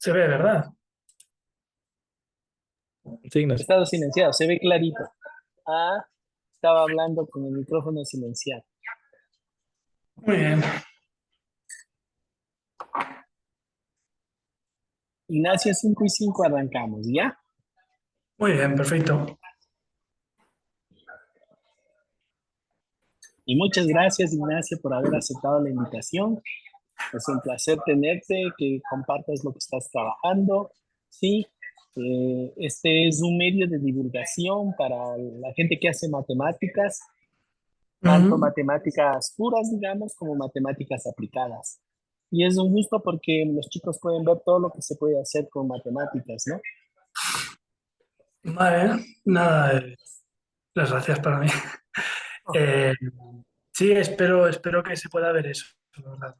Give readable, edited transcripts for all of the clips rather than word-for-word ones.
Se ve, ¿verdad? Signos. Estado silenciado, se ve clarito. Ah, estaba hablando con el micrófono silenciado. Muy bien. Ignacio, 5 y 5 arrancamos, ¿ya? Muy bien, perfecto. Y muchas gracias, Ignacio, por haber aceptado la invitación. Es un placer tenerte, que compartas lo que estás trabajando. Sí, este es un medio de divulgación para la gente que hace matemáticas, tanto Ujú. matemáticas puras, digamos, como matemáticas aplicadas. Y es un gusto porque los chicos pueden ver todo lo que se puede hacer con matemáticas, ¿no? Vale, nada, las gracias para mí. Eh, sí, espero que se pueda ver eso, la verdad.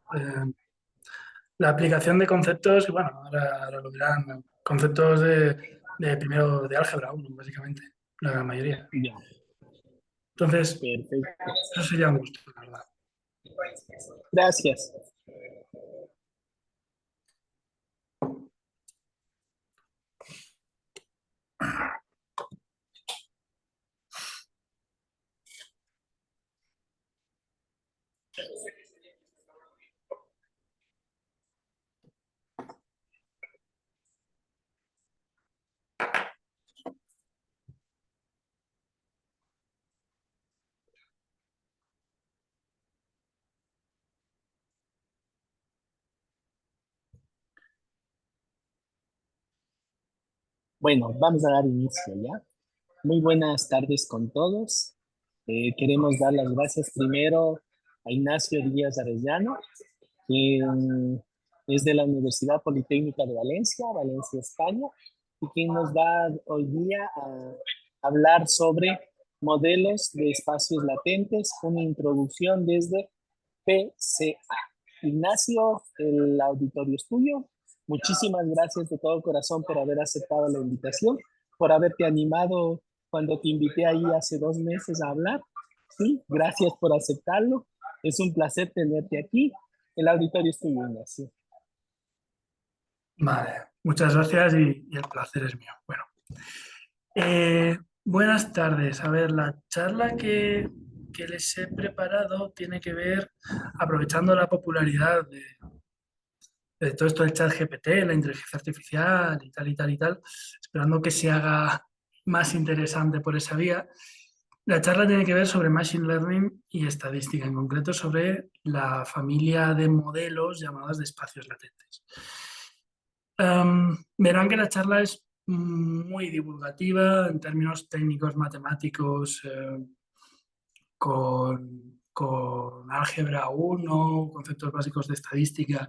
La aplicación de conceptos, y bueno, ahora lo dirán, conceptos de primero de álgebra 1, básicamente, la gran mayoría. Ya, Entonces, perfecto. eso sería un gusto, la verdad. Gracias. Bueno, vamos a dar inicio, ¿ya? Muy buenas tardes con todos. Queremos dar las gracias primero a Ignacio Díaz Arellano, quien es de la Universidad Politécnica de Valencia, Valencia, España, y quien nos va hoy día a hablar sobre modelos de espacios latentes, una introducción desde PCA. Ignacio, el auditorio es tuyo. Muchísimas gracias de todo corazón por haber aceptado la invitación, por haberte animado cuando te invité ahí hace 2 meses a hablar. Sí, gracias por aceptarlo. Es un placer tenerte aquí. El auditorio es tuyo, Ignacio. Vale, muchas gracias y el placer es mío. Bueno, buenas tardes. A ver, la charla que les he preparado tiene que ver, aprovechando la popularidad de todo esto del chat GPT, la inteligencia artificial y tal y tal y tal, esperando que se haga más interesante por esa vía. La charla tiene que ver sobre Machine Learning y estadística, en concreto sobre la familia de modelos llamadas de espacios latentes. Verán que la charla es muy divulgativa en términos técnicos, matemáticos, con álgebra 1, conceptos básicos de estadística,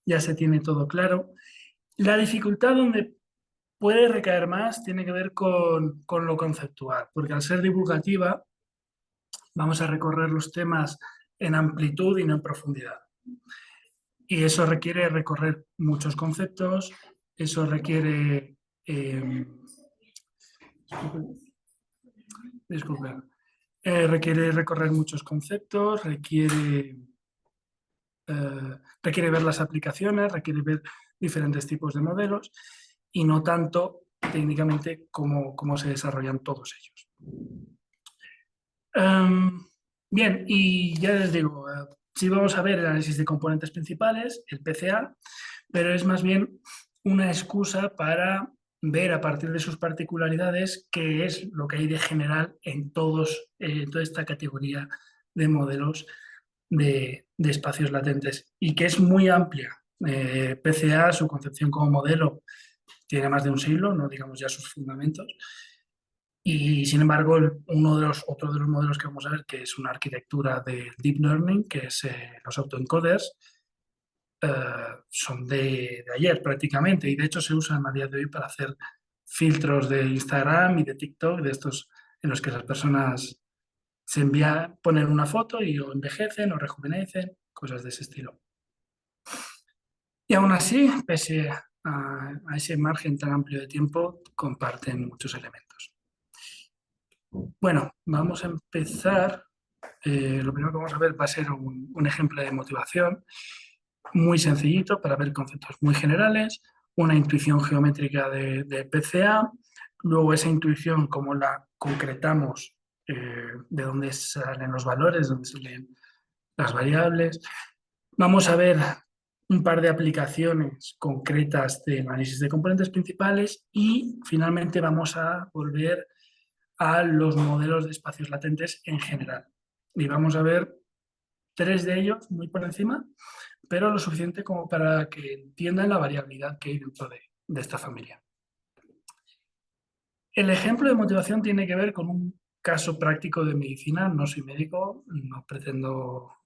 ya se tiene todo claro. La dificultad donde puede recaer más tiene que ver con lo conceptual, porque al ser divulgativa vamos a recorrer los temas en amplitud y no en profundidad. Y eso requiere recorrer muchos conceptos, eso requiere... disculpen, requiere recorrer muchos conceptos, requiere ver las aplicaciones, requiere ver diferentes tipos de modelos y no tanto técnicamente cómo se desarrollan todos ellos. Bien, y ya les digo, sí vamos a ver el análisis de componentes principales, el PCA, pero es más bien una excusa para ver a partir de sus particularidades qué es lo que hay de general en toda esta categoría de modelos de espacios latentes y que es muy amplia. PCA, su concepción como modelo, tiene más de un siglo, no digamos ya sus fundamentos. Y sin embargo, otro de los modelos que vamos a ver, que es una arquitectura de Deep Learning, que es los autoencoders, son de ayer prácticamente y de hecho se usan a día de hoy para hacer filtros de Instagram y de TikTok, de estos en los que las personas ponen una foto y o envejecen o rejuvenecen, cosas de ese estilo. Y aún así, pese a ese margen tan amplio de tiempo, comparten muchos elementos. Bueno, vamos a empezar. Lo primero que vamos a ver va a ser un ejemplo de motivación muy sencillito para ver conceptos muy generales. una intuición geométrica de PCA, luego esa intuición, como la concretamos, de dónde salen los valores, dónde salen las variables. Vamos a ver un par de aplicaciones concretas de análisis de componentes principales y finalmente vamos a volver a los modelos de espacios latentes en general. Y vamos a ver 3 de ellos muy por encima, pero lo suficiente como para que entiendan la variabilidad que hay dentro de esta familia. El ejemplo de motivación tiene que ver con un caso práctico de medicina. No soy médico, no pretendo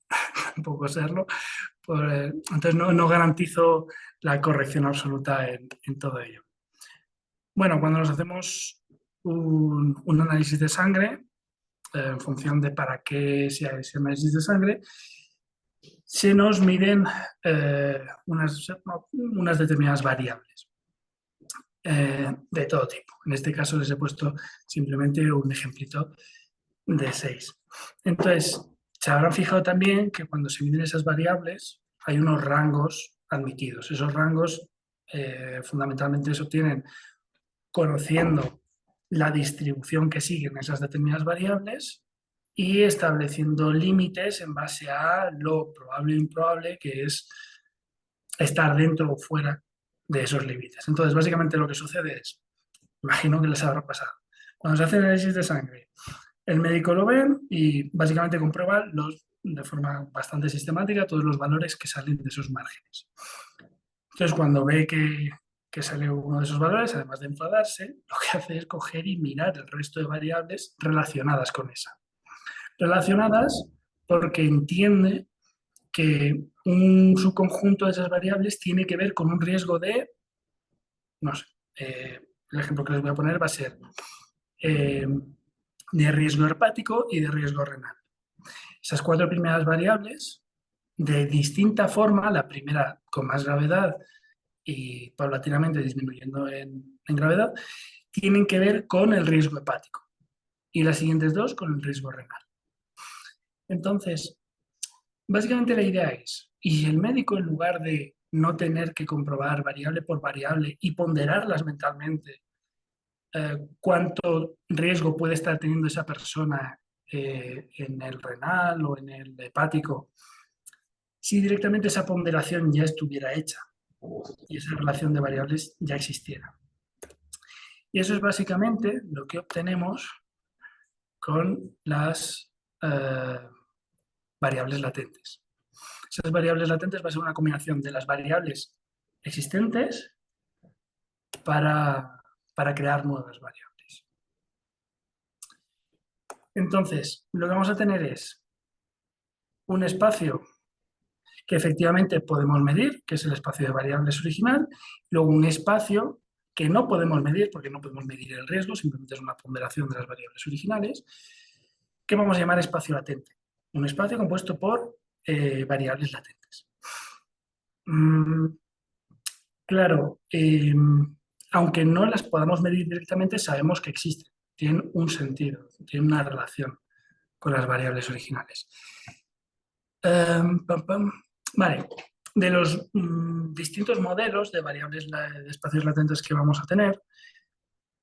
tampoco serlo, entonces no garantizo la corrección absoluta en todo ello. Bueno, cuando nos hacemos un análisis de sangre, en función de para qué sea ese análisis de sangre, se nos miden unas determinadas variables de todo tipo. En este caso les he puesto simplemente un ejemplito de 6. Entonces, se habrán fijado también que cuando se miden esas variables hay unos rangos admitidos. Esos rangos fundamentalmente se obtienen conociendo la distribución que siguen esas determinadas variables y estableciendo límites en base a lo probable o improbable que es estar dentro o fuera de esos límites. Entonces, básicamente lo que sucede es, imagino que les habrá pasado, cuando se hace análisis de sangre, el médico lo ve y básicamente comprueba de forma bastante sistemática todos los valores que salen de esos márgenes. Entonces, cuando ve que sale uno de esos valores, además de enfadarse, lo que hace es coger y mirar el resto de variables relacionadas con esa. Relacionadas porque entiende que un subconjunto de esas variables tiene que ver con un riesgo de, no sé, el ejemplo que les voy a poner va a ser de riesgo hepático y de riesgo renal. Esas 4 primeras variables, de distinta forma, la primera con más gravedad y paulatinamente disminuyendo en gravedad, tienen que ver con el riesgo hepático y las siguientes 2 con el riesgo renal. Entonces, básicamente la idea es, y el médico en lugar de no tener que comprobar variable por variable y ponderarlas mentalmente, cuánto riesgo puede estar teniendo esa persona en el renal o en el hepático, si directamente esa ponderación ya estuviera hecha y esa relación de variables ya existiera. Y eso es básicamente lo que obtenemos con las variables latentes. Esas variables latentes va a ser una combinación de las variables existentes para crear nuevas variables. Entonces, lo que vamos a tener es un espacio que efectivamente podemos medir, que es el espacio de variables original, luego un espacio que no podemos medir porque no podemos medir el riesgo, simplemente es una ponderación de las variables originales, que vamos a llamar espacio latente. Un espacio compuesto por variables latentes. Claro, aunque no las podamos medir directamente, sabemos que existen, tienen un sentido, tienen una relación con las variables originales. Vale, de los distintos modelos de variables de espacios latentes que vamos a tener,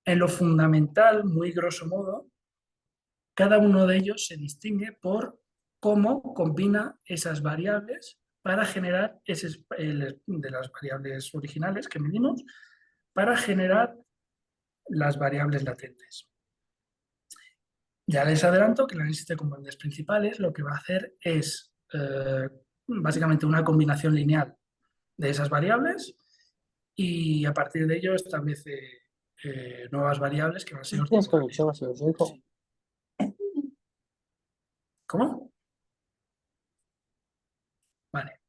en lo fundamental, muy grosso modo, cada uno de ellos se distingue por cómo combina esas variables para generar de las variables originales que medimos, para generar las variables latentes. Ya les adelanto que el análisis de componentes principales lo que va a hacer es básicamente una combinación lineal de esas variables y a partir de ello establece nuevas variables que van a ser ¿Tienes ortogonales. conexión a su hijo? ¿Cómo? Vale.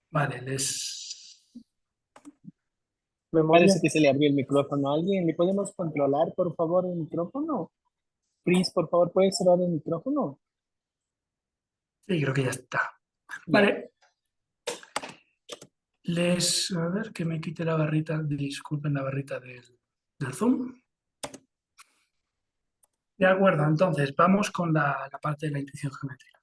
Vale, ¿Memoria? Parece que se le abrió el micrófono a alguien. ¿Le podemos controlar, por favor, el micrófono? Chris, por favor, ¿puedes cerrar el micrófono? Sí, creo que ya está. Ya. Vale. A ver, que me quite la barrita, disculpen la barrita del Zoom. De acuerdo, entonces vamos con la parte de la intuición geométrica.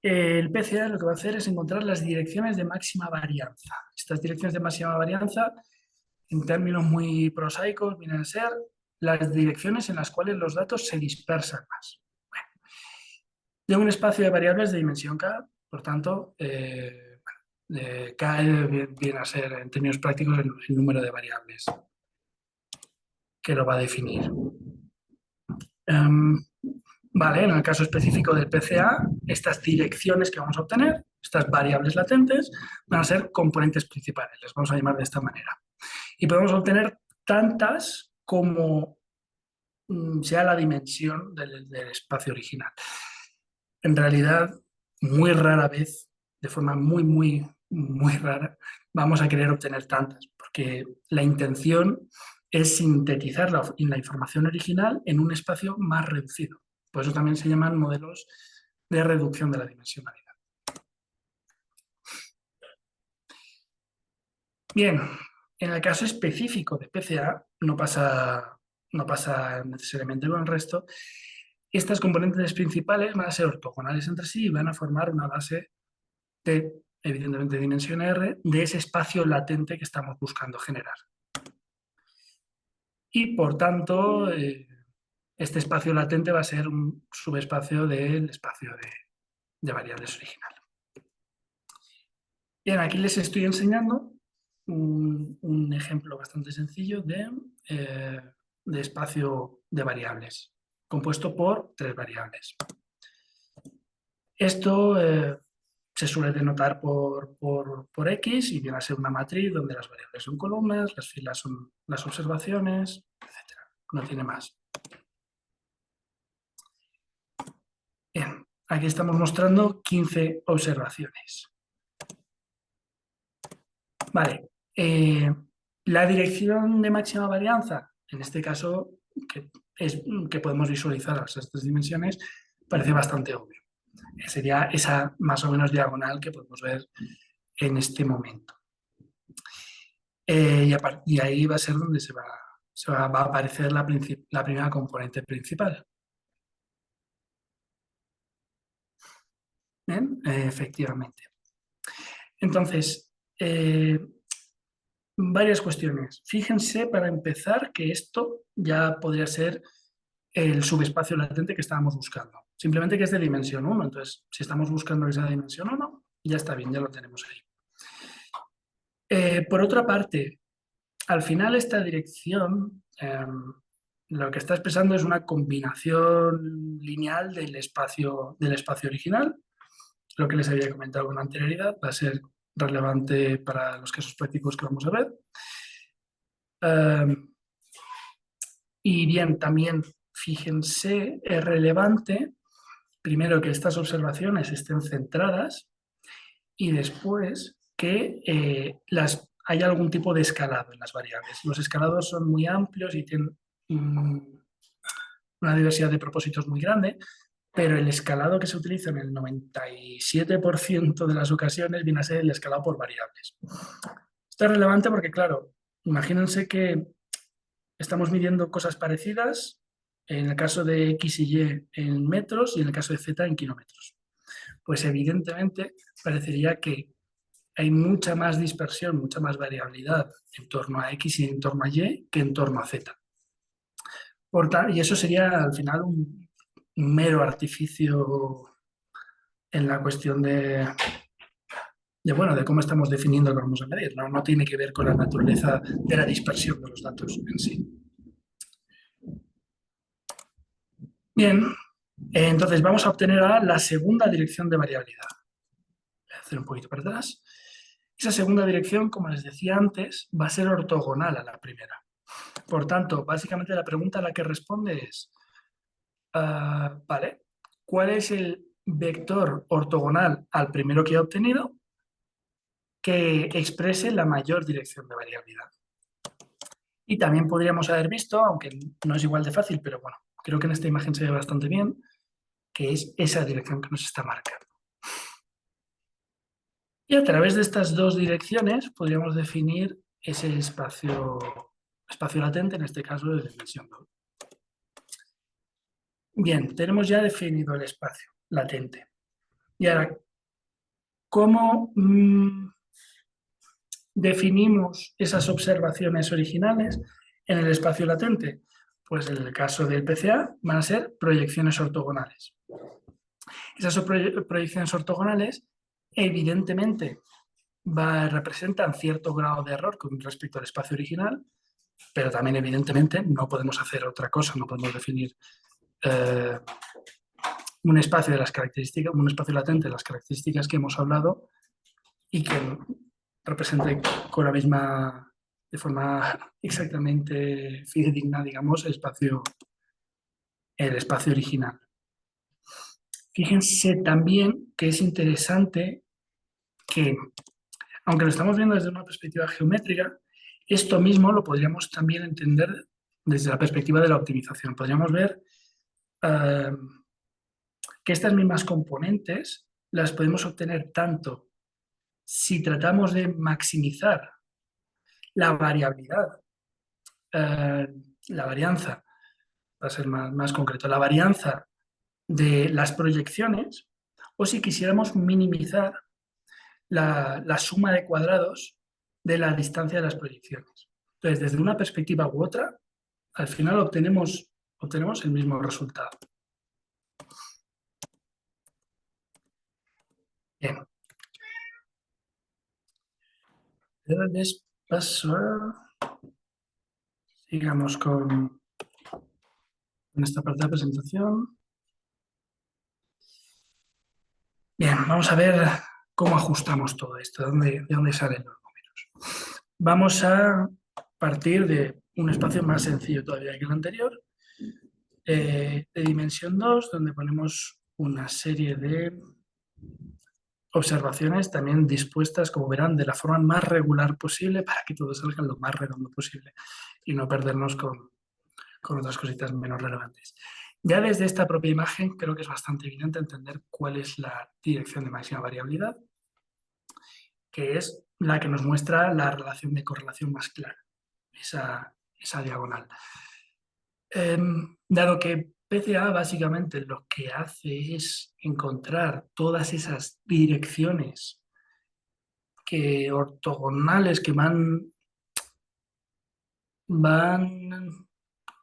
El PCA lo que va a hacer es encontrar las direcciones de máxima varianza. Estas direcciones de máxima varianza, en términos muy prosaicos, vienen a ser las direcciones en las cuales los datos se dispersan más. Bueno, de un espacio de variables de dimensión K, por tanto, K viene a ser, en términos prácticos, el número de variables que lo va a definir. Vale, en el caso específico del PCA, estas direcciones que vamos a obtener, estas variables latentes, van a ser componentes principales, les vamos a llamar de esta manera. Y podemos obtener tantas como sea la dimensión del espacio original. En realidad, muy rara vez, de forma muy rara, vamos a querer obtener tantas, porque la intención es sintetizar la información original en un espacio más reducido. Por eso también se llaman modelos de reducción de la dimensionalidad. Bien, en el caso específico de PCA no pasa necesariamente con el resto. Estas componentes principales van a ser ortogonales entre sí y van a formar una base de, evidentemente, dimensión R de ese espacio latente que estamos buscando generar. Y por tanto, este espacio latente va a ser un subespacio del espacio de variables original. Bien, aquí les estoy enseñando un ejemplo bastante sencillo de espacio de variables, compuesto por 3 variables. Esto se suele denotar por X y viene a ser una matriz donde las variables son columnas, las filas son las observaciones, etc. No tiene más. Bien, aquí estamos mostrando 15 observaciones. Vale, la dirección de máxima varianza, en este caso, que podemos visualizar a esas 3 dimensiones, parece bastante obvio. Sería esa más o menos diagonal que podemos ver en este momento. Y ahí va a ser donde va a aparecer la primera componente principal. ¿Bien? Efectivamente. Entonces, varias cuestiones. Fíjense, para empezar, que esto ya podría ser el subespacio latente que estábamos buscando. Simplemente que es de dimensión 1. Entonces, si estamos buscando que sea de dimensión 1, ya está bien, ya lo tenemos ahí. Por otra parte, al final esta dirección lo que está expresando es una combinación lineal del espacio original. Lo que les había comentado con anterioridad va a ser relevante para los casos prácticos que vamos a ver. Y bien, también fíjense, es relevante primero que estas observaciones estén centradas y después que hay algún tipo de escalado en las variables. Los escalados son muy amplios y tienen una diversidad de propósitos muy grande, pero el escalado que se utiliza en el 97% de las ocasiones viene a ser el escalado por variables. Esto es relevante porque, claro, imagínense que estamos midiendo cosas parecidas, en el caso de X y Y en metros y en el caso de Z en kilómetros. Pues evidentemente parecería que hay mucha más dispersión, mucha más variabilidad en torno a X y en torno a Y que en torno a Z. Y eso sería al final un mero artificio en la cuestión de cómo estamos definiendo lo que vamos a medir. No tiene que ver con la naturaleza de la dispersión de los datos en sí. Bien, entonces vamos a obtener ahora la segunda dirección de variabilidad. Voy a hacer un poquito para atrás. Esa segunda dirección, como les decía antes, va a ser ortogonal a la primera. Por tanto, básicamente la pregunta a la que responde es, vale, ¿cuál es el vector ortogonal al primero que he obtenido que exprese la mayor dirección de variabilidad? Y también podríamos haber visto, aunque no es igual de fácil, pero bueno, creo que en esta imagen se ve bastante bien, que es esa dirección que nos está marcando. Y a través de estas 2 direcciones podríamos definir ese espacio latente, en este caso de dimensión 2. Bien, tenemos ya definido el espacio latente. Y ahora, ¿cómo definimos esas observaciones originales en el espacio latente? Pues en el caso del PCA van a ser proyecciones ortogonales. Esas proyecciones ortogonales evidentemente representan cierto grado de error con respecto al espacio original, pero también evidentemente no podemos hacer otra cosa, no podemos definir eh, un espacio de las características, un espacio latente de las características que hemos hablado y que represente con la misma, de forma exactamente fidedigna, digamos, el espacio original. Fíjense también que es interesante que, aunque lo estamos viendo desde una perspectiva geométrica, esto mismo lo podríamos también entender desde la perspectiva de la optimización. Podríamos ver que estas mismas componentes las podemos obtener tanto si tratamos de maximizar la variabilidad, la varianza, para ser más concreto, la varianza de las proyecciones, o si quisiéramos minimizar la suma de cuadrados de la distancia de las proyecciones. Entonces, desde una perspectiva u otra, al final obtenemos el mismo resultado. Bien. Les paso a... Sigamos con esta parte de la presentación. Bien, vamos a ver cómo ajustamos todo esto, de dónde salen los números. Vamos a partir de un espacio más sencillo todavía que el anterior, de dimensión 2, donde ponemos una serie de observaciones también dispuestas, como verán, de la forma más regular posible para que todo salga lo más redondo posible y no perdernos con otras cositas menos relevantes. Ya desde esta propia imagen creo que es bastante evidente entender cuál es la dirección de máxima variabilidad, que es la que nos muestra la relación de correlación más clara, esa diagonal. Dado que PCA básicamente lo que hace es encontrar todas esas direcciones ortogonales que van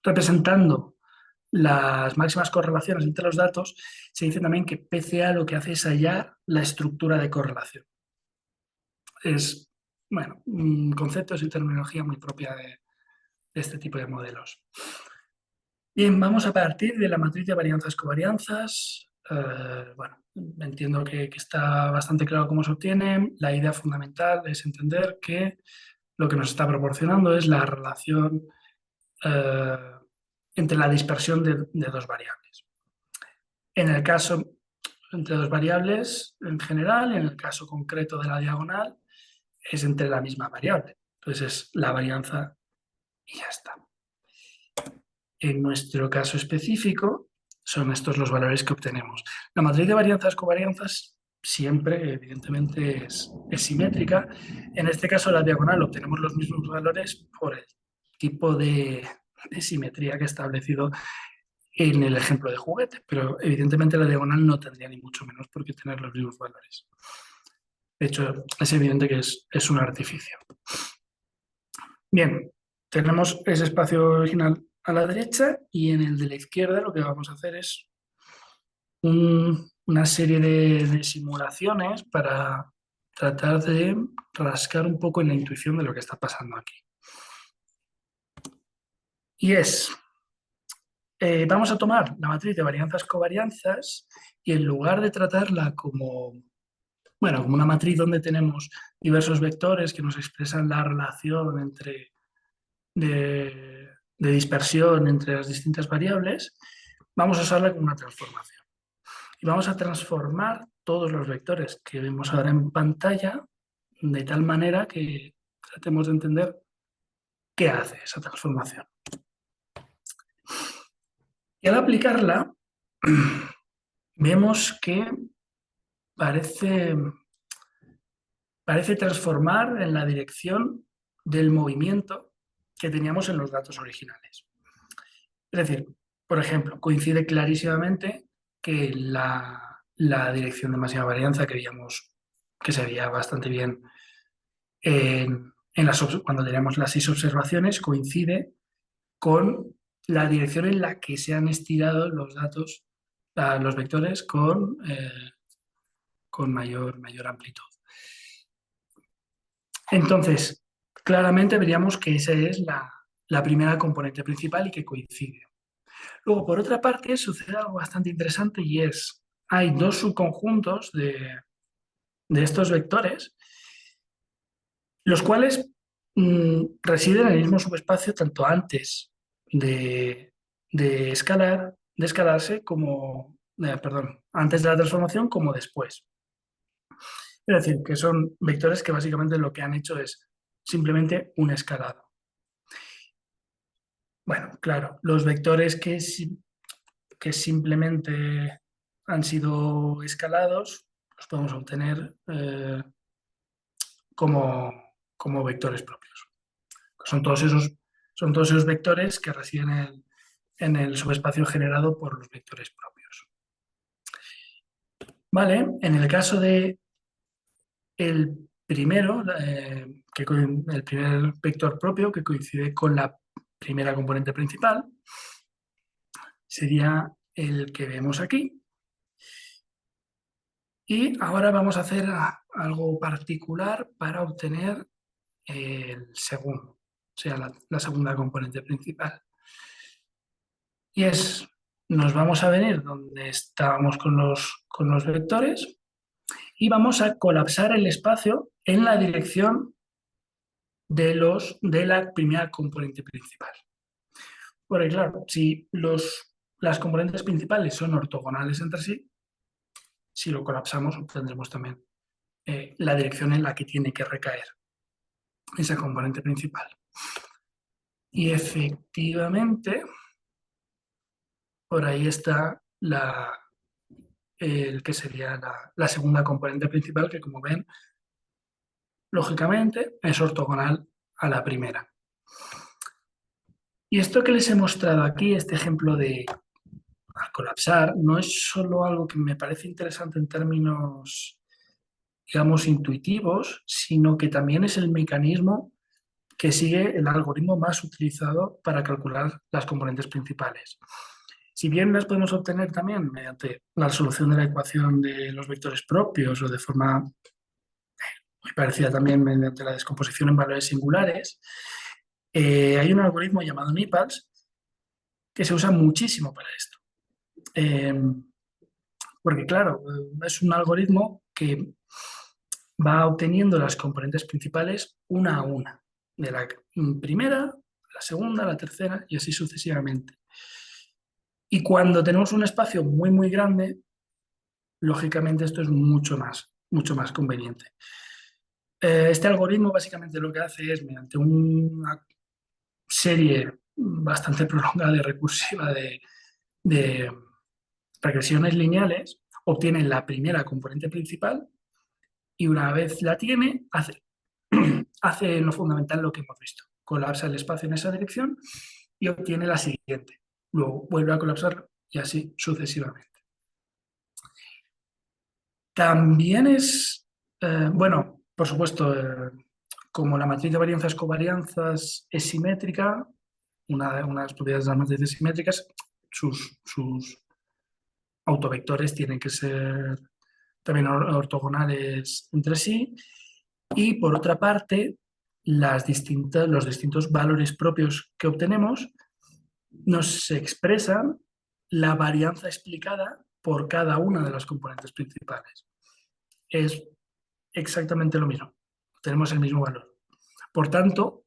representando las máximas correlaciones entre los datos, se dice también que PCA lo que hace es hallar la estructura de correlación. Es, bueno, conceptos y terminología muy propia de este tipo de modelos. Bien, vamos a partir de la matriz de varianzas-covarianzas. Bueno, entiendo que está bastante claro cómo se obtiene. La idea fundamental es entender que lo que nos está proporcionando es la relación entre la dispersión de dos variables. En el caso entre dos variables en general, en el caso concreto de la diagonal, es entre la misma variable. Entonces es la varianza y ya está. En nuestro caso específico, son estos los valores que obtenemos. La matriz de varianzas-covarianzas siempre, evidentemente, es simétrica. En este caso, la diagonal obtenemos los mismos valores por el tipo de simetría que he establecido en el ejemplo de juguete, pero evidentemente la diagonal no tendría ni mucho menos por qué tener los mismos valores. De hecho, es evidente que es un artificio. Bien, tenemos ese espacio original a la derecha y en el de la izquierda lo que vamos a hacer es una serie de simulaciones para tratar de rascar un poco en la intuición de lo que está pasando aquí. Y vamos a tomar la matriz de varianzas-covarianzas y en lugar de tratarla como una matriz donde tenemos diversos vectores que nos expresan la relación de dispersión entre las distintas variables, vamos a usarla como una transformación. Y vamos a transformar todos los vectores que vemos ahora en pantalla de tal manera que tratemos de entender qué hace esa transformación. Y al aplicarla, vemos que parece transformar en la dirección del movimiento que teníamos en los datos originales. Es decir, por ejemplo, coincide clarísimamente que la la dirección de máxima varianza que veíamos que se veía bastante bien cuando tenemos las 6 observaciones, coincide con la dirección en la que se han estirado los datos, los vectores con mayor amplitud. Entonces, claramente veríamos que esa es la primera componente principal y que coincide. Luego, por otra parte, sucede algo bastante interesante y hay dos subconjuntos de estos vectores, los cuales residen en el mismo subespacio tanto antes de escalarse como, antes de la transformación como después. Es decir, que son vectores que básicamente lo que han hecho es simplemente un escalado. Bueno, claro, los vectores que simplemente han sido escalados los podemos obtener como vectores propios. Son todos esos vectores que residen en el subespacio generado por los vectores propios. Vale, en el caso de el primero, el primer vector propio que coincide con la primera componente principal, sería el que vemos aquí. Y ahora vamos a hacer algo particular para obtener el segundo, o sea, la segunda componente principal. Y nos vamos a venir donde estábamos con los vectores y vamos a colapsar el espacio en la dirección de la primera componente principal. Porque claro, si las componentes principales son ortogonales entre sí, si lo colapsamos obtendremos también la dirección en la que tiene que recaer esa componente principal. Y efectivamente, por ahí está el que sería la segunda componente principal, que como ven, lógicamente es ortogonal a la primera. Y esto que les he mostrado aquí, este ejemplo de al colapsar, no es solo algo que me parece interesante en términos, digamos, intuitivos, sino que también es el mecanismo que sigue el algoritmo más utilizado para calcular las componentes principales. Si bien las podemos obtener también mediante la solución de la ecuación de los vectores propios o de forma muy parecida también mediante la descomposición en valores singulares, hay un algoritmo llamado NIPALS que se usa muchísimo para esto. Porque claro, es un algoritmo que va obteniendo las componentes principales una a una, de la primera, la segunda, la tercera y así sucesivamente. Y cuando tenemos un espacio muy, muy grande, lógicamente esto es mucho más conveniente. Este algoritmo básicamente lo que hace es, mediante una serie bastante prolongada y recursiva de regresiones lineales, obtiene la primera componente principal y una vez la tiene, hace en lo fundamental lo que hemos visto. Colapsa el espacio en esa dirección y obtiene la siguiente. Luego vuelve a colapsar y así sucesivamente. También bueno, por supuesto, como la matriz de varianzas covarianzas es simétrica, una de las propiedades de las matrices simétricas, sus autovectores tienen que ser también ortogonales entre sí. Y por otra parte, los distintos valores propios que obtenemos nos expresan la varianza explicada por cada una de las componentes principales. Es exactamente lo mismo. Tenemos el mismo valor. Por tanto,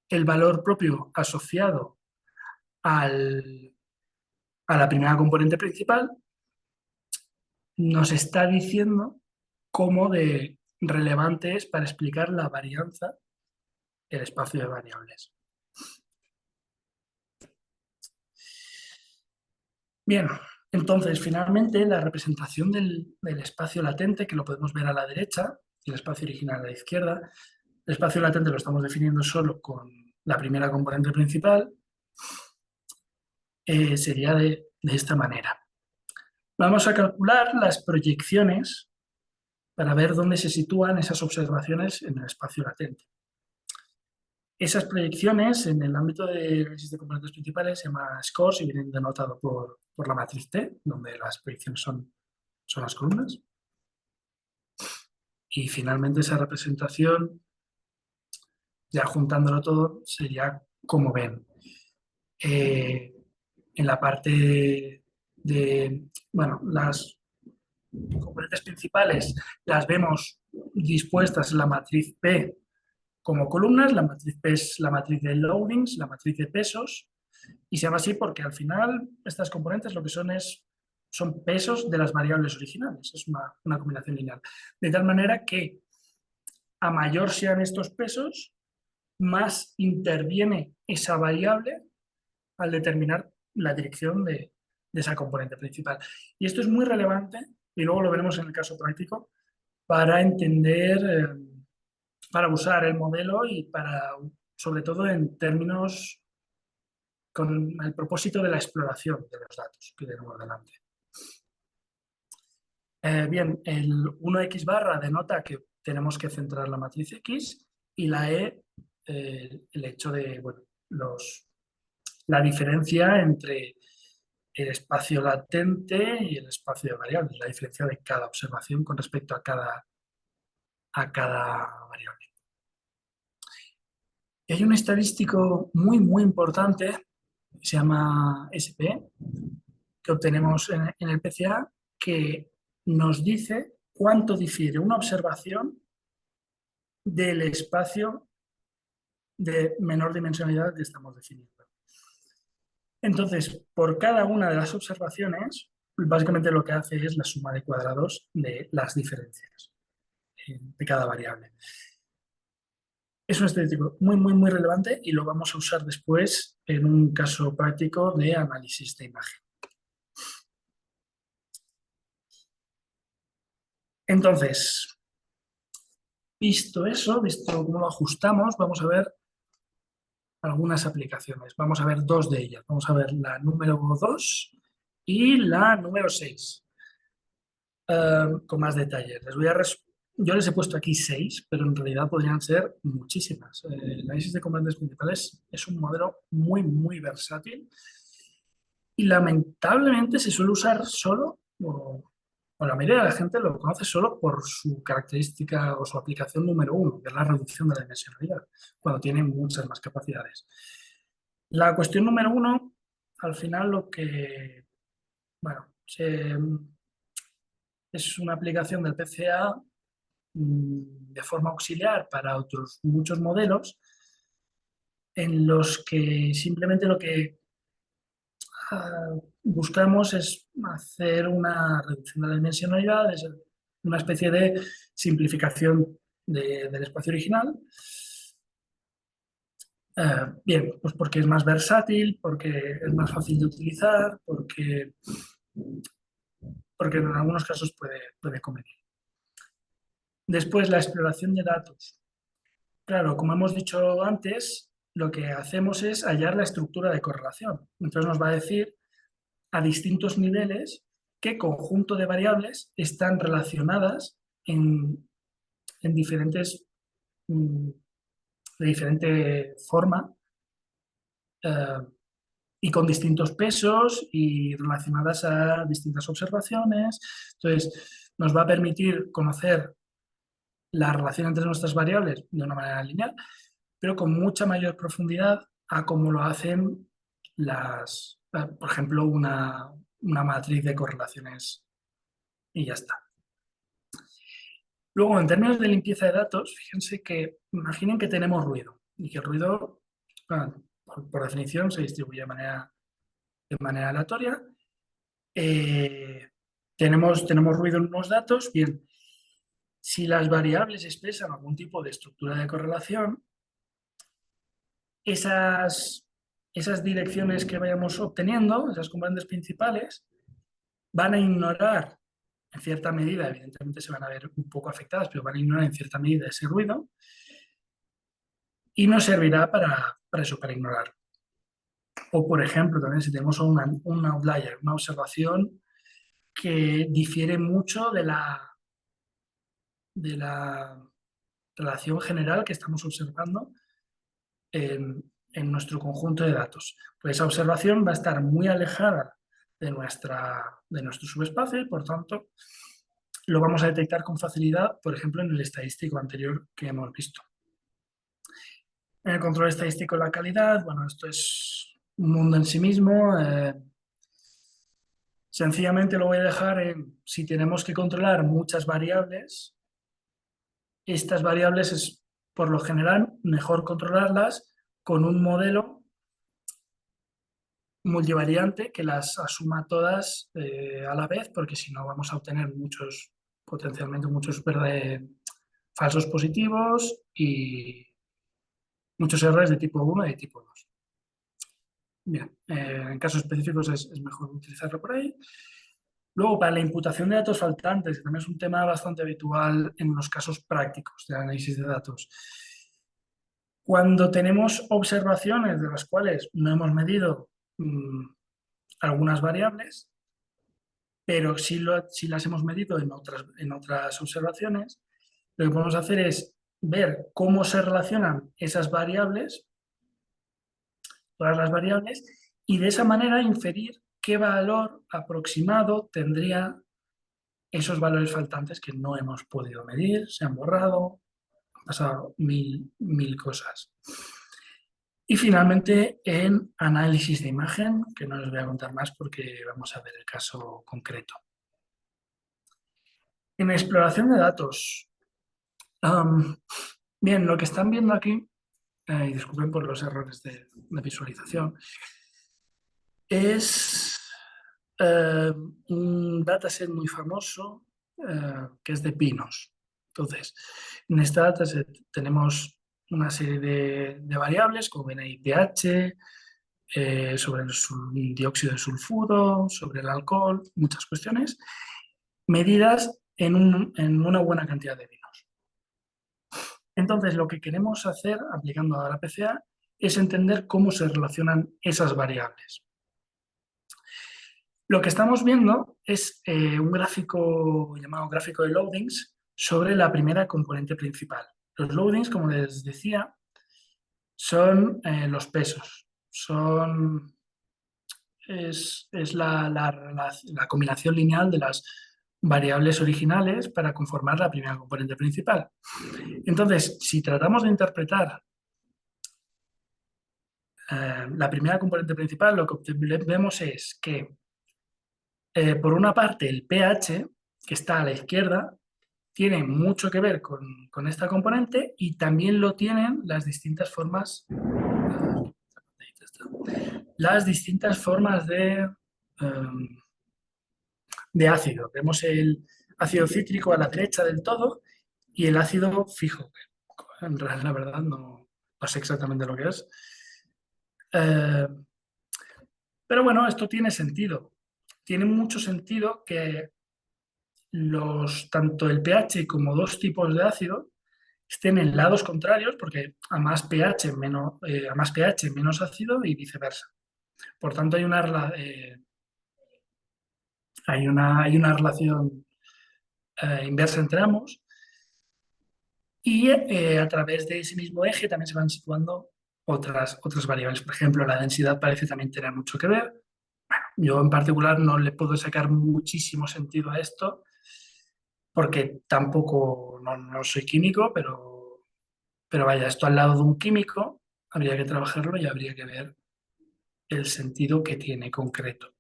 el valor propio asociado a la primera componente principal nos está diciendo cómo de relevante es para explicar la varianza del espacio de variables. Bien, entonces finalmente la representación del espacio latente, que lo podemos ver a la derecha, y el espacio original a la izquierda, el espacio latente lo estamos definiendo solo con la primera componente principal, sería de esta manera. Vamos a calcular las proyecciones para ver dónde se sitúan esas observaciones en el espacio latente. Esas proyecciones en el ámbito de análisis de componentes principales se llaman scores y vienen denotados por la matriz T, donde las proyecciones son las columnas. Y finalmente esa representación, ya juntándolo todo, sería como ven. En la parte de, bueno, las componentes principales las vemos dispuestas en la matriz P como columnas. La matriz P es la matriz de loadings, la matriz de pesos, y se llama así porque al final estas componentes lo que son pesos de las variables originales. Es una combinación lineal. De tal manera que a mayor sean estos pesos, más interviene esa variable al determinar la dirección de esa componente principal. Y esto es muy relevante, y luego lo veremos en el caso práctico, para entender, para usar el modelo y para, sobre todo en términos con el propósito de la exploración de los datos que tenemos delante. Bien, el 1x barra denota que tenemos que centrar la matriz X y la E, el hecho de, bueno, la diferencia entre el espacio latente y el espacio de variables, la diferencia de cada observación con respecto a cada variable. Y hay un estadístico muy importante, que se llama SP, que obtenemos en el PCA, que nos dice cuánto difiere una observación del espacio de menor dimensionalidad que estamos definiendo. Entonces, por cada una de las observaciones, básicamente lo que hace es la suma de cuadrados de las diferencias de cada variable. Es un estadístico muy relevante y lo vamos a usar después en un caso práctico de análisis de imagen. Entonces, visto eso, visto cómo lo ajustamos, vamos a ver algunas aplicaciones. Vamos a ver dos de ellas. Vamos a ver la número 2 y la número 6. Con más detalles. Yo les he puesto aquí 6, pero en realidad podrían ser muchísimas. El análisis de componentes principales es un modelo muy versátil y lamentablemente se suele usar solo, o la mayoría de la gente lo conoce solo por su característica o su aplicación número 1, que es la reducción de la dimensionalidad, cuando tiene muchas más capacidades. La cuestión número 1, al final lo que, bueno, es una aplicación del PCA de forma auxiliar para otros muchos modelos en los que simplemente lo que buscamos es hacer una reducción de la dimensionalidad, es una especie de simplificación del espacio original. Bien, pues porque es más versátil, porque es más fácil de utilizar, porque en algunos casos puede convenir. Después, la exploración de datos. Claro, como hemos dicho antes, lo que hacemos es hallar la estructura de correlación. Entonces nos va a decir a distintos niveles qué conjunto de variables están relacionadas en diferentes, de diferente forma y con distintos pesos y relacionadas a distintas observaciones. Entonces nos va a permitir conocer la relación entre nuestras variables de una manera lineal, pero con mucha mayor profundidad a como lo hacen por ejemplo, una matriz de correlaciones y ya está. Luego, en términos de limpieza de datos, fíjense que imaginen que tenemos ruido y que el ruido, bueno, por definición, se distribuye de manera aleatoria. Tenemos ruido en unos datos, bien. Si las variables expresan algún tipo de estructura de correlación, esas direcciones que vayamos obteniendo, esas componentes principales, van a ignorar en cierta medida, evidentemente se van a ver un poco afectadas, pero van a ignorar en cierta medida ese ruido y nos servirá para eso, para ignorar. O, por ejemplo, también si tenemos un outlier, una observación que difiere mucho de la relación general que estamos observando en nuestro conjunto de datos. Pues esa observación va a estar muy alejada de nuestro subespacio y, por tanto, lo vamos a detectar con facilidad, por ejemplo, en el estadístico anterior que hemos visto. En el control estadístico de la calidad, bueno, esto es un mundo en sí mismo. Sencillamente lo voy a dejar en, si tenemos que controlar muchas variables, estas variables es, por lo general, mejor controlarlas con un modelo multivariante que las asuma todas a la vez, porque si no vamos a obtener potencialmente muchos falsos positivos y muchos errores de tipo 1 y de tipo 2. Bien, en casos específicos es mejor utilizarlo por ahí. Luego, para la imputación de datos faltantes, que también es un tema bastante habitual en los casos prácticos de análisis de datos. Cuando tenemos observaciones de las cuales no hemos medido algunas variables, pero sí las hemos medido en otras observaciones, lo que podemos hacer es ver cómo se relacionan esas variables, todas las variables, y de esa manera inferir qué valor aproximado tendría esos valores faltantes que no hemos podido medir, se han borrado, han pasado mil cosas. Y finalmente en análisis de imagen, que no les voy a contar más porque vamos a ver el caso concreto. En exploración de datos, bien, lo que están viendo aquí, y disculpen por los errores de visualización, es un dataset muy famoso que es de pinos. Entonces, en este dataset tenemos una serie de variables como ven ahí pH, sobre el dióxido de sulfuro, sobre el alcohol, muchas cuestiones, medidas en una buena cantidad de vinos. Entonces, lo que queremos hacer, aplicando a la PCA, es entender cómo se relacionan esas variables. Lo que estamos viendo es un gráfico llamado gráfico de loadings sobre la primera componente principal. Los loadings, como les decía, son los pesos. Es la combinación lineal de las variables originales para conformar la primera componente principal. Entonces, si tratamos de interpretar la primera componente principal, lo que vemos es que, por una parte, el pH, que está a la izquierda, tiene mucho que ver con esta componente y también lo tienen las distintas formas de ácido. Vemos el ácido cítrico a la derecha del todo y el ácido fijo. En realidad, la verdad, no sé exactamente lo que es. Pero bueno, esto tiene sentido. Tiene mucho sentido que tanto el pH como dos tipos de ácido estén en lados contrarios, porque a más pH menos ácido y viceversa. Por tanto, hay una relación inversa entre ambos y a través de ese mismo eje también se van situando otras variables. Por ejemplo, la densidad parece también tener mucho que ver. Bueno, yo en particular no le puedo sacar muchísimo sentido a esto porque tampoco no soy químico, pero vaya, esto al lado de un químico habría que trabajarlo y habría que ver el sentido que tiene concreto.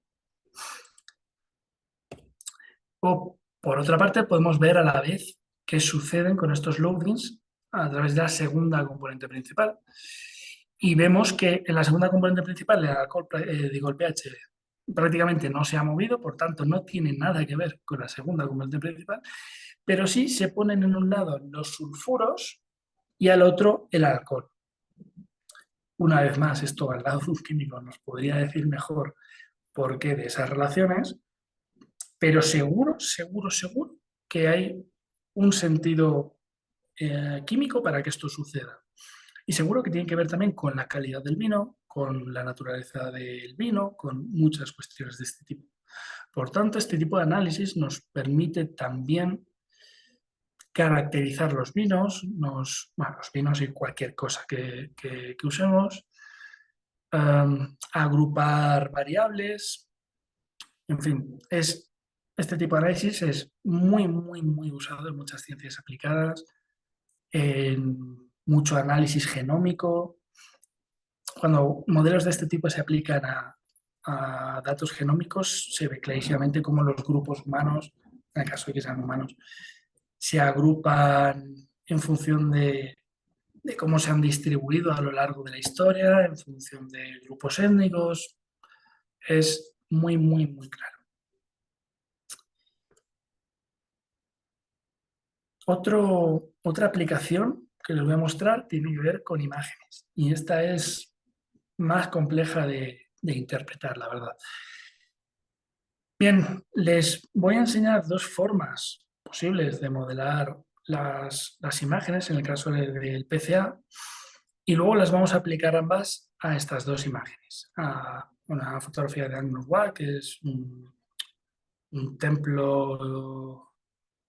O, por otra parte, podemos ver a la vez qué suceden con estos loadings a través de la segunda componente principal. Y vemos que en la segunda componente principal, el pH prácticamente no se ha movido, por tanto no tiene nada que ver con la segunda componente principal, pero sí se ponen en un lado los sulfuros y al otro el alcohol. Una vez más, esto al lado de un químico nos podría decir mejor por qué de esas relaciones, pero seguro que hay un sentido químico para que esto suceda. Y seguro que tiene que ver también con la calidad del vino, con la naturaleza del vino, con muchas cuestiones de este tipo. Por tanto, este tipo de análisis nos permite también caracterizar los vinos, los vinos y cualquier cosa que usemos, agrupar variables, en fin, este tipo de análisis es muy usado en muchas ciencias aplicadas, en mucho análisis genómico. Cuando modelos de este tipo se aplican a datos genómicos, se ve clarísimamente cómo los grupos humanos, en el caso de que sean humanos, se agrupan en función de cómo se han distribuido a lo largo de la historia, en función de grupos étnicos. Es muy claro. Otra aplicación que les voy a mostrar tiene que ver con imágenes y esta es más compleja de interpretar, la verdad. Bien, les voy a enseñar dos formas posibles de modelar las imágenes en el caso del PCA y luego las vamos a aplicar ambas a estas dos imágenes. A una fotografía de Angkor Wat, que es un templo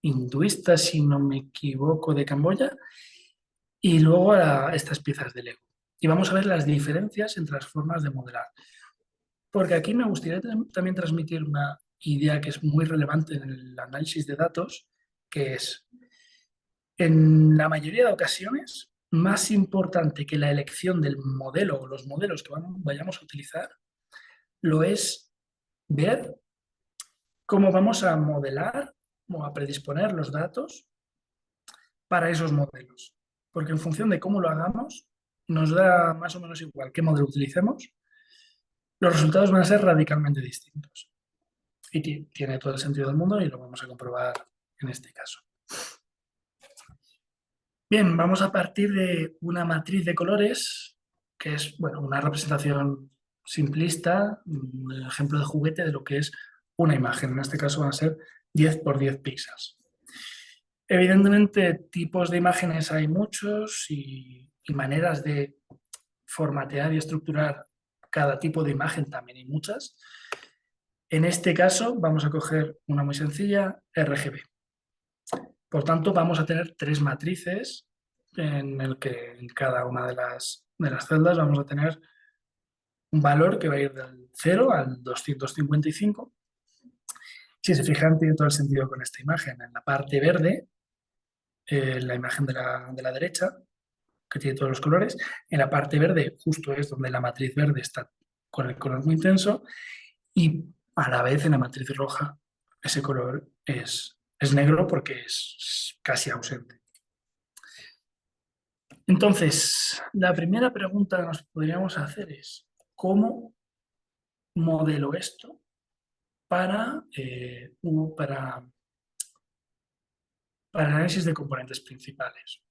hinduista, si no me equivoco, de Camboya, y luego a estas piezas de Lego. Y vamos a ver las diferencias entre las formas de modelar. Porque aquí me gustaría también transmitir una idea que es muy relevante en el análisis de datos, que es, en la mayoría de ocasiones, más importante que la elección del modelo o los modelos que vayamos a utilizar, lo es ver cómo vamos a modelar o a predisponer los datos para esos modelos. Porque en función de cómo lo hagamos, nos da más o menos igual qué modelo utilicemos, los resultados van a ser radicalmente distintos. Y tiene todo el sentido del mundo y lo vamos a comprobar en este caso. Bien, vamos a partir de una matriz de colores, que es una representación simplista, un ejemplo de juguete de lo que es una imagen. En este caso van a ser 10 por 10 píxeles. Evidentemente, tipos de imágenes hay muchos y maneras de formatear y estructurar cada tipo de imagen también hay muchas. En este caso vamos a coger una muy sencilla, RGB. Por tanto, vamos a tener tres matrices en el que en cada una de las celdas vamos a tener un valor que va a ir del 0 al 255. Si se fijan, tiene todo el sentido con esta imagen. En la parte verde, la imagen de la derecha, que tiene todos los colores, en la parte verde justo es donde la matriz verde está con el color muy intenso y a la vez en la matriz roja ese color es negro porque es casi ausente. Entonces, la primera pregunta que nos podríamos hacer es ¿cómo modelo esto para análisis de componentes principales?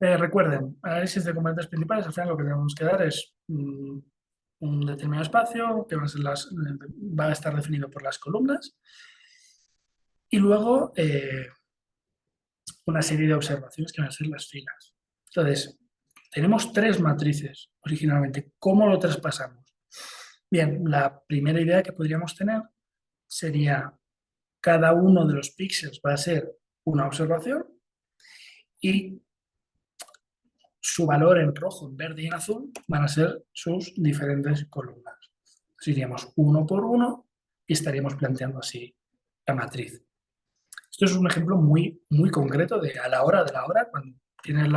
Recuerden, análisis de componentes principales, al final lo que tenemos que dar es un determinado espacio que va a estar definido por las columnas y luego una serie de observaciones que van a ser las filas. Entonces, tenemos tres matrices originalmente. ¿Cómo lo traspasamos? Bien, la primera idea que podríamos tener sería cada uno de los píxeles va a ser una observación y su valor en rojo, en verde y en azul van a ser sus diferentes columnas. Entonces iríamos uno por uno y estaríamos planteando así la matriz. Esto es un ejemplo muy concreto de a la hora de la hora, cuando tienes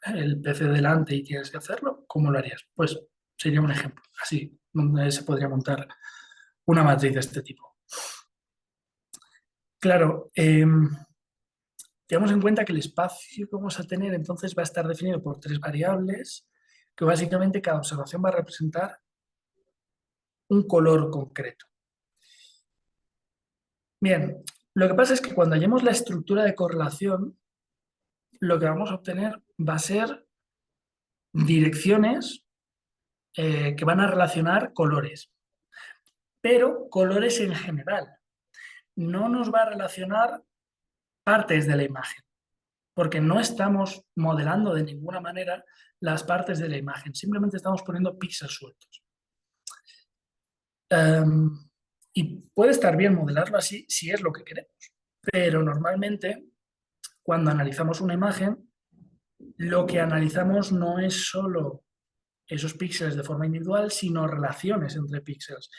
el PC delante y tienes que hacerlo, ¿cómo lo harías? Pues sería un ejemplo, así, donde se podría montar una matriz de este tipo. Claro, tenemos en cuenta que el espacio que vamos a tener entonces va a estar definido por tres variables, que básicamente cada observación va a representar un color concreto. Bien, lo que pasa es que cuando hallemos la estructura de correlación, lo que vamos a obtener va a ser direcciones que van a relacionar colores, pero colores en general. No nos va a relacionar partes de la imagen, porque no estamos modelando de ninguna manera las partes de la imagen, simplemente estamos poniendo píxeles sueltos. Y puede estar bien modelarlo así si es lo que queremos, pero normalmente cuando analizamos una imagen, lo que analizamos no es solo esos píxeles de forma individual, sino relaciones entre píxeles.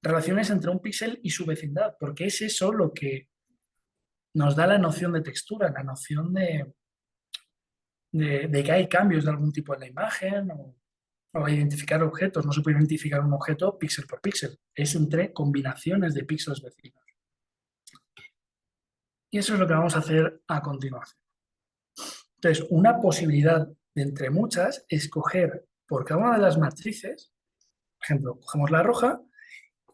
Relaciones entre un píxel y su vecindad, porque es eso lo que nos da la noción de textura, la noción de que hay cambios de algún tipo en la imagen o identificar objetos. No se puede identificar un objeto píxel por píxel, es entre combinaciones de píxeles vecinos. Y eso es lo que vamos a hacer a continuación. Entonces, una posibilidad de entre muchas es coger por cada una de las matrices, por ejemplo, cogemos la roja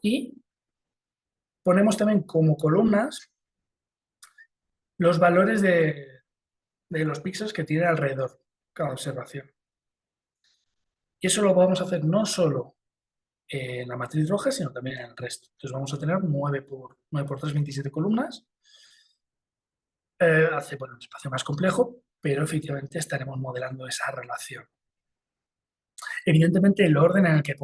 y ponemos también como columnas los valores de los píxeles que tiene alrededor cada observación. Y eso lo vamos a hacer no solo en la matriz roja, sino también en el resto. Entonces vamos a tener 9 por 3, 27 columnas. Hace un espacio más complejo, pero efectivamente estaremos modelando esa relación. Evidentemente el orden en el que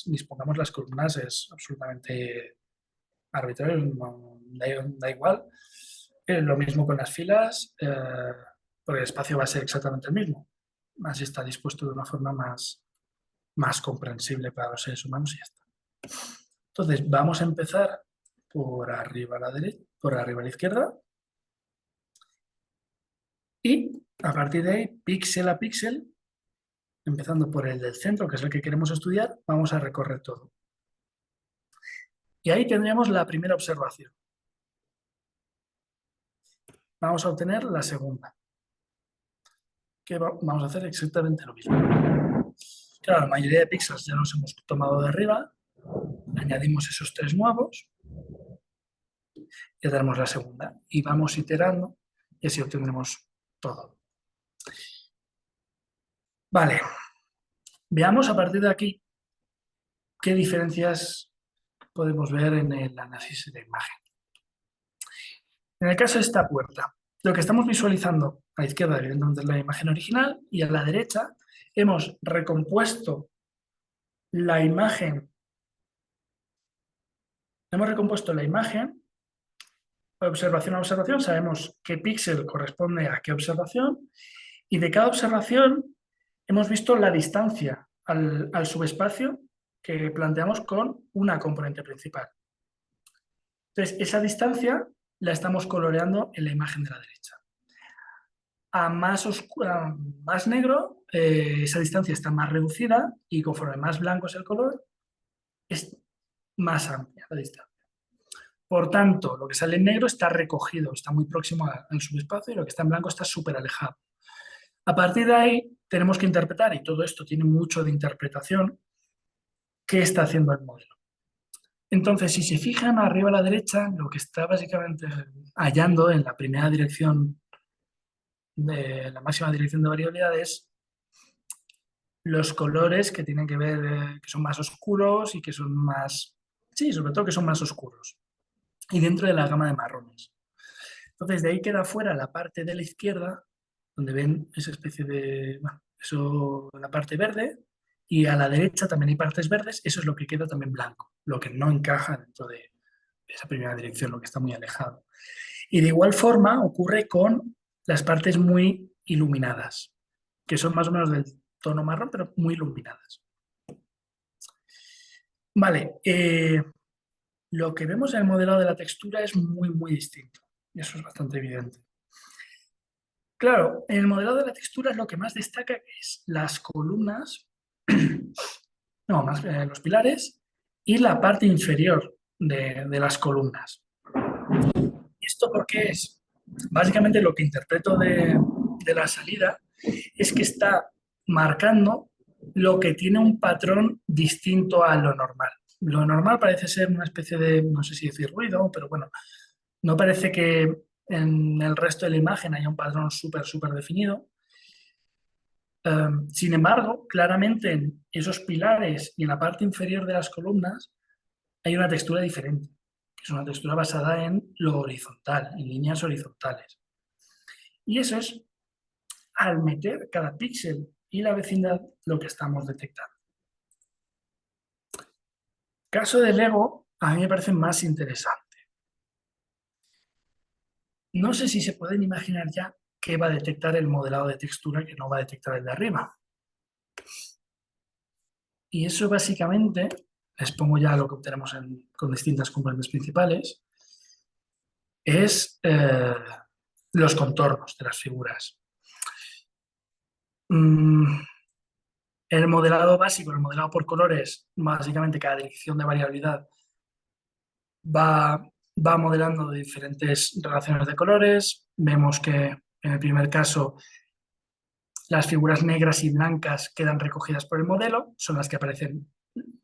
dispongamos las columnas es absolutamente arbitrario, da igual. Lo mismo con las filas, porque el espacio va a ser exactamente el mismo. Así está dispuesto de una forma más comprensible para los seres humanos y ya está. Entonces vamos a empezar por arriba a la derecha, por arriba a la izquierda, y a partir de ahí, píxel a píxel, empezando por el del centro, que es el que queremos estudiar, vamos a recorrer todo. Y ahí tendríamos la primera observación. Vamos a obtener la segunda, que vamos a hacer exactamente lo mismo. Claro, la mayoría de píxeles ya los hemos tomado de arriba, añadimos esos 3 nuevos, y tenemos la segunda. Y vamos iterando y así obtendremos todo. Vale, veamos a partir de aquí qué diferencias podemos ver en el análisis de imagen. En el caso de esta puerta, lo que estamos visualizando a la izquierda, evidentemente, es la imagen original, y a la derecha hemos recompuesto la imagen. Observación a observación, sabemos qué píxel corresponde a qué observación, y de cada observación hemos visto la distancia al subespacio que planteamos con una componente principal. Entonces, esa distancia la estamos coloreando en la imagen de la derecha. A más negro, esa distancia está más reducida, y conforme más blanco es el color, es más amplia la distancia. Por tanto, lo que sale en negro está recogido, está muy próximo al subespacio, y lo que está en blanco está súper alejado. A partir de ahí tenemos que interpretar, y todo esto tiene mucho de interpretación, qué está haciendo el modelo. Entonces, si se fijan arriba a la derecha, lo que está básicamente hallando en la primera dirección, de la máxima dirección de variabilidad, es los colores que tienen que ver, que son más oscuros y que son más, sí, sobre todo que son más oscuros, y dentro de la gama de marrones. Entonces, de ahí queda fuera la parte de la izquierda, donde ven esa especie de, bueno, eso, la parte verde, y a la derecha también hay partes verdes. Eso es lo que queda también blanco, lo que no encaja dentro de esa primera dirección, lo que está muy alejado. Y de igual forma ocurre con las partes muy iluminadas, que son más o menos del tono marrón, pero muy iluminadas. Vale, lo que vemos en el modelado de la textura es muy distinto, y eso es bastante evidente. Claro, en el modelado de la textura lo que más destaca es las columnas, no, más los pilares, y la parte inferior de las columnas. ¿Y esto por qué es? Básicamente lo que interpreto de la salida es que está marcando lo que tiene un patrón distinto a lo normal. Lo normal parece ser una especie de, no sé si decir ruido, pero bueno, no parece que en el resto de la imagen haya un patrón súper definido. Sin embargo, claramente en esos pilares y en la parte inferior de las columnas hay una textura diferente, que es una textura basada en lo horizontal, en líneas horizontales. Y eso es al meter cada píxel y la vecindad lo que estamos detectando. Caso de Lego, a mí me parece más interesante. No sé si se pueden imaginar ya qué va a detectar el modelado de textura que no va a detectar el de arriba. Y eso básicamente, les pongo ya lo que obtenemos con distintas componentes principales, es los contornos de las figuras. El modelado básico, el modelado por colores, básicamente cada dirección de variabilidad va modelando diferentes relaciones de colores. Vemos que en el primer caso las figuras negras y blancas quedan recogidas por el modelo, son las que aparecen,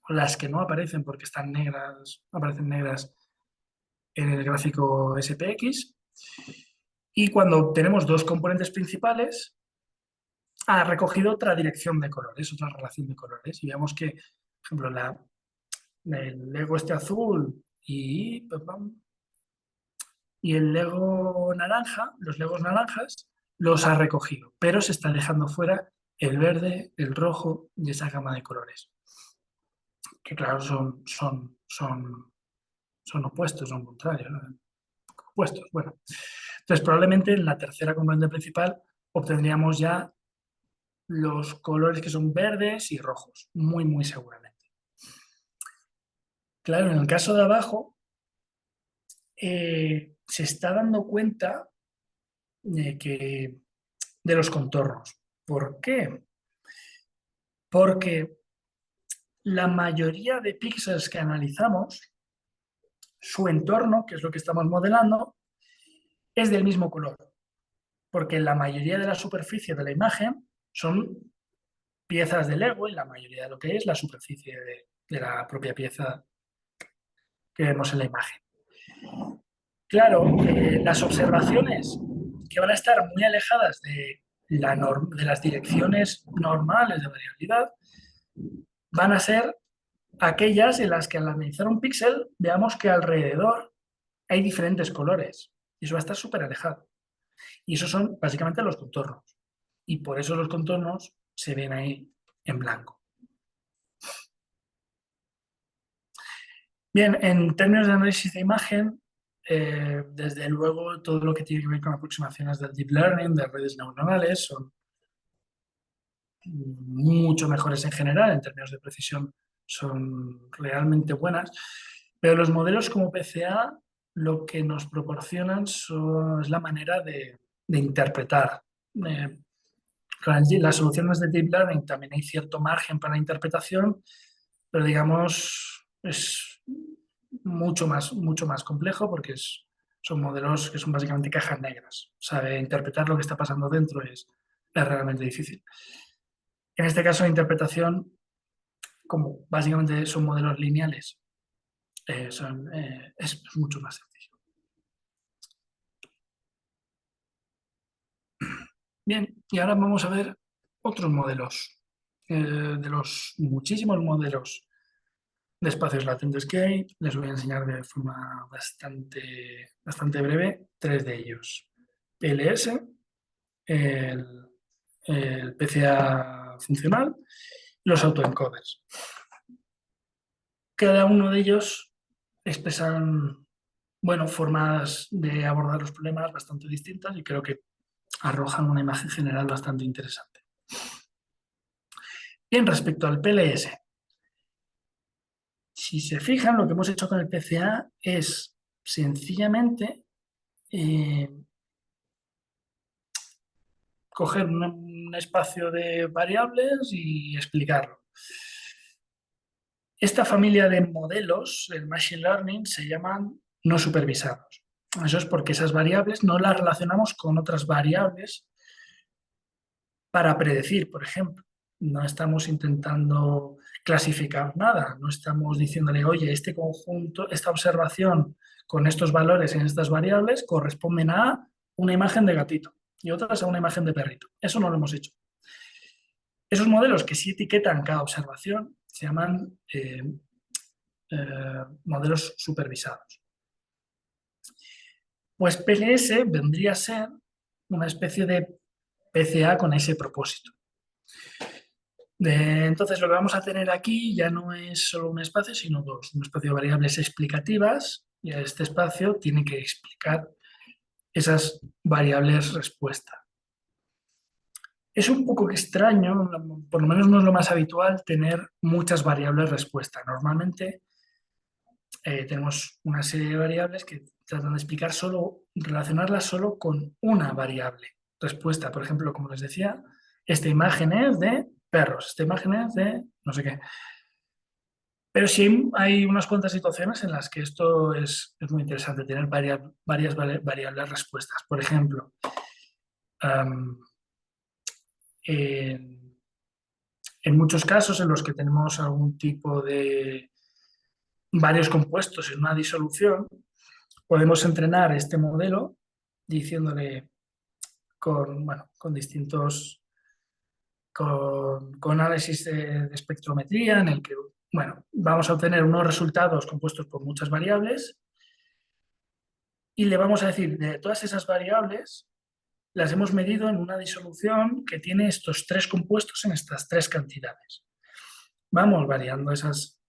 las que no aparecen porque están negras, aparecen negras en el gráfico SPX. Y cuando obtenemos dos componentes principales, ha recogido otra dirección de colores, otra relación de colores. Y vemos que, por ejemplo, el Lego este azul y el Lego naranja, los Legos naranjas, los ha recogido, pero se está dejando fuera el verde, el rojo y esa gama de colores, que claro, son opuestos, son contrarios, ¿no? Opuestos, bueno. Entonces, probablemente en la tercera componente principal obtendríamos ya los colores que son verdes y rojos, muy, muy seguramente. Claro, en el caso de abajo, se está dando cuenta de los contornos. ¿Por qué? Porque la mayoría de píxeles que analizamos, su entorno, que es lo que estamos modelando, es del mismo color, porque la mayoría de la superficie de la imagen son piezas de Lego y la mayoría de lo que es la superficie de la propia pieza que vemos en la imagen. Claro, las observaciones que van a estar muy alejadas de las direcciones normales de variabilidad van a ser aquellas en las que al analizar un píxel veamos que alrededor hay diferentes colores y eso va a estar súper alejado. Y esos son básicamente los contornos. Y por eso los contornos se ven ahí en blanco. Bien, en términos de análisis de imagen, desde luego todo lo que tiene que ver con aproximaciones del deep learning, de redes neuronales, son mucho mejores en general, en términos de precisión son realmente buenas, pero los modelos como PCA lo que nos proporcionan es la manera de interpretar. Con las soluciones de deep learning también hay cierto margen para la interpretación, pero digamos es mucho más complejo porque son modelos que son básicamente cajas negras. O sea, de interpretar lo que está pasando dentro es realmente difícil. En este caso, la interpretación, como básicamente son modelos lineales, es mucho más sencillo. Bien, y ahora vamos a ver otros modelos. De los muchísimos modelos de espacios latentes que hay, les voy a enseñar de forma bastante breve tres de ellos. PLS, el, el PCA funcional y los autoencoders. Cada uno de ellos expresan, bueno, formas de abordar los problemas bastante distintas y creo que arrojan una imagen general bastante interesante. Bien, respecto al PLS, si se fijan, lo que hemos hecho con el PCA es sencillamente coger un espacio de variables y explicarlo. Esta familia de modelos, el Machine Learning, se llaman no supervisados. Eso es porque esas variables no las relacionamos con otras variables para predecir, por ejemplo. No estamos intentando clasificar nada, no estamos diciéndole, oye, este conjunto, esta observación con estos valores en estas variables corresponden a una imagen de gatito y otras a una imagen de perrito. Eso no lo hemos hecho. Esos modelos que sí etiquetan cada observación se llaman modelos supervisados. Pues PLS vendría a ser una especie de PCA con ese propósito. Entonces, lo que vamos a tener aquí ya no es solo un espacio, sino dos. Un espacio de variables explicativas, y este espacio tiene que explicar esas variables respuesta. Es un poco extraño, por lo menos no es lo más habitual, tener muchas variables respuesta. Normalmente tenemos una serie de variables que tratan de explicar solo, relacionarlas solo con una variable respuesta. Por ejemplo, como les decía, esta imagen es de perros, esta imagen es de no sé qué. Pero sí hay unas cuantas situaciones en las que esto es muy interesante, tener varias variables respuestas. Por ejemplo, um, en, en muchos casos en los que tenemos algún tipo de varios compuestos en una disolución, podemos entrenar este modelo diciéndole bueno, con distintos, con análisis de espectrometría en el que, bueno, vamos a obtener unos resultados compuestos por muchas variables y le vamos a decir de todas esas variables las hemos medido en una disolución que tiene estos tres compuestos en estas tres cantidades. Vamos variando esas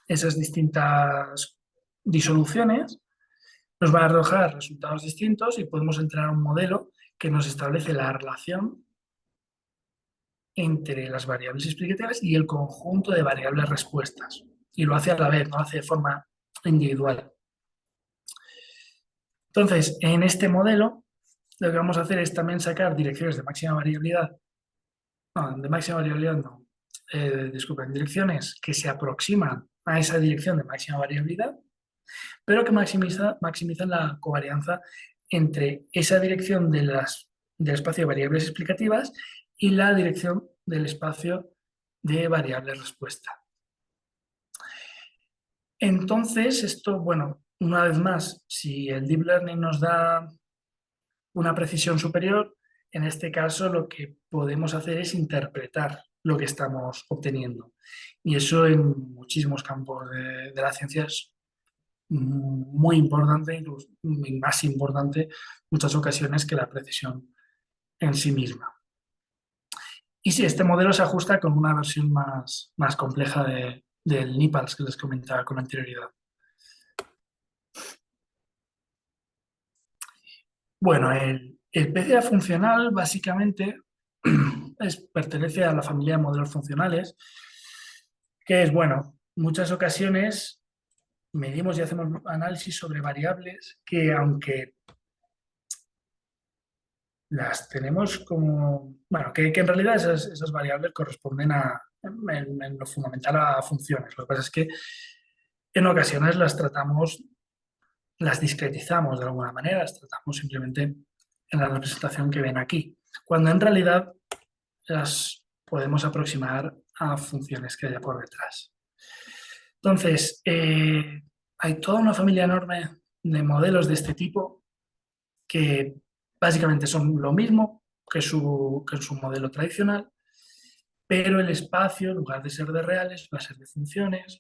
distintas disoluciones, nos van a arrojar resultados distintos y podemos entrenar un modelo que nos establece la relación entre las variables explicativas y el conjunto de variables respuestas. Y lo hace a la vez, no lo hace de forma individual. Entonces, en este modelo, lo que vamos a hacer es también sacar direcciones de máxima variabilidad. No, de máxima variabilidad no. Disculpen, direcciones que se aproximan a esa dirección de máxima variabilidad, pero que maximizan la covarianza entre esa dirección del espacio de variables explicativas y la dirección del espacio de variables respuesta. Entonces, esto, bueno, una vez más, si el Deep Learning nos da una precisión superior, en este caso lo que podemos hacer es interpretar lo que estamos obteniendo. Y eso en muchísimos campos de la ciencia es muy importante, incluso más importante en muchas ocasiones que la precisión en sí misma. Y sí, este modelo se ajusta con una versión más compleja del NIPALS que les comentaba con anterioridad. Bueno, el PCA funcional básicamente pertenece a la familia de modelos funcionales, que es, bueno, en muchas ocasiones medimos y hacemos análisis sobre variables que, aunque las tenemos como, bueno, que en realidad esas variables corresponden en lo fundamental a funciones. Lo que pasa es que en ocasiones las tratamos, las discretizamos de alguna manera, las tratamos simplemente en la representación que ven aquí, cuando en realidad las podemos aproximar a funciones que haya por detrás. Entonces, hay toda una familia enorme de modelos de este tipo que básicamente son lo mismo que su modelo tradicional, pero el espacio, en lugar de ser de reales, va a ser de funciones,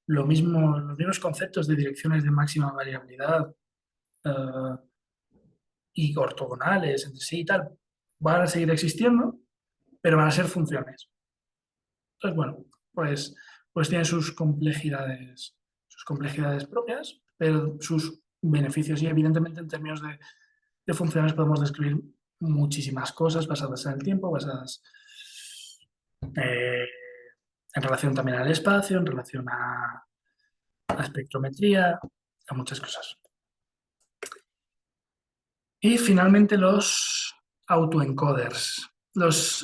los mismos conceptos de direcciones de máxima variabilidad y ortogonales entre sí y tal, van a seguir existiendo, pero van a ser funciones. Entonces, bueno, pues tienen sus complejidades propias, pero sus beneficios y evidentemente en términos de funciones podemos describir muchísimas cosas basadas en el tiempo, basadas eh, en relación también al espacio, en relación a espectrometría, a muchas cosas. Y finalmente los autoencoders. Vamos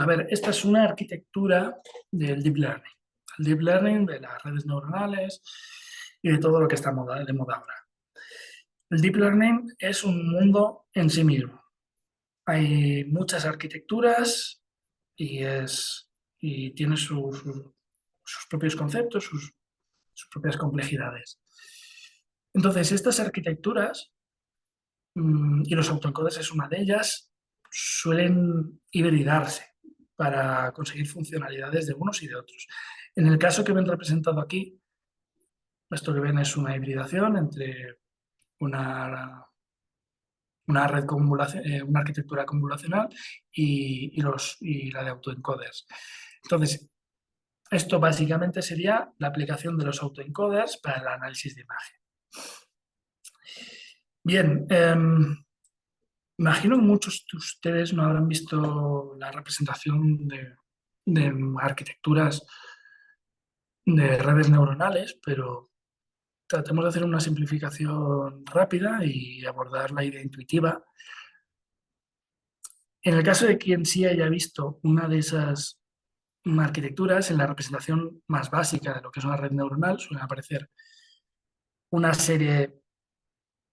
a ver, esta es una arquitectura del Deep Learning. El Deep Learning de las redes neuronales y de todo lo que está de moda ahora. El Deep Learning es un mundo en sí mismo. Hay muchas arquitecturas y tiene sus propios conceptos, sus propias complejidades. Entonces, estas arquitecturas, y los autoencoders es una de ellas, suelen hibridarse para conseguir funcionalidades de unos y de otros. En el caso que ven representado aquí, esto que ven es una hibridación entre una una arquitectura convolucional y la de autoencoders. Entonces, esto básicamente sería la aplicación de los autoencoders para el análisis de imagen. Bien, imagino que muchos de ustedes no habrán visto la representación de arquitecturas de redes neuronales, pero tratemos de hacer una simplificación rápida y abordar la idea intuitiva. En el caso de quien sí haya visto una de esas arquitecturas, en la representación más básica de lo que es una red neuronal, suelen aparecer una serie,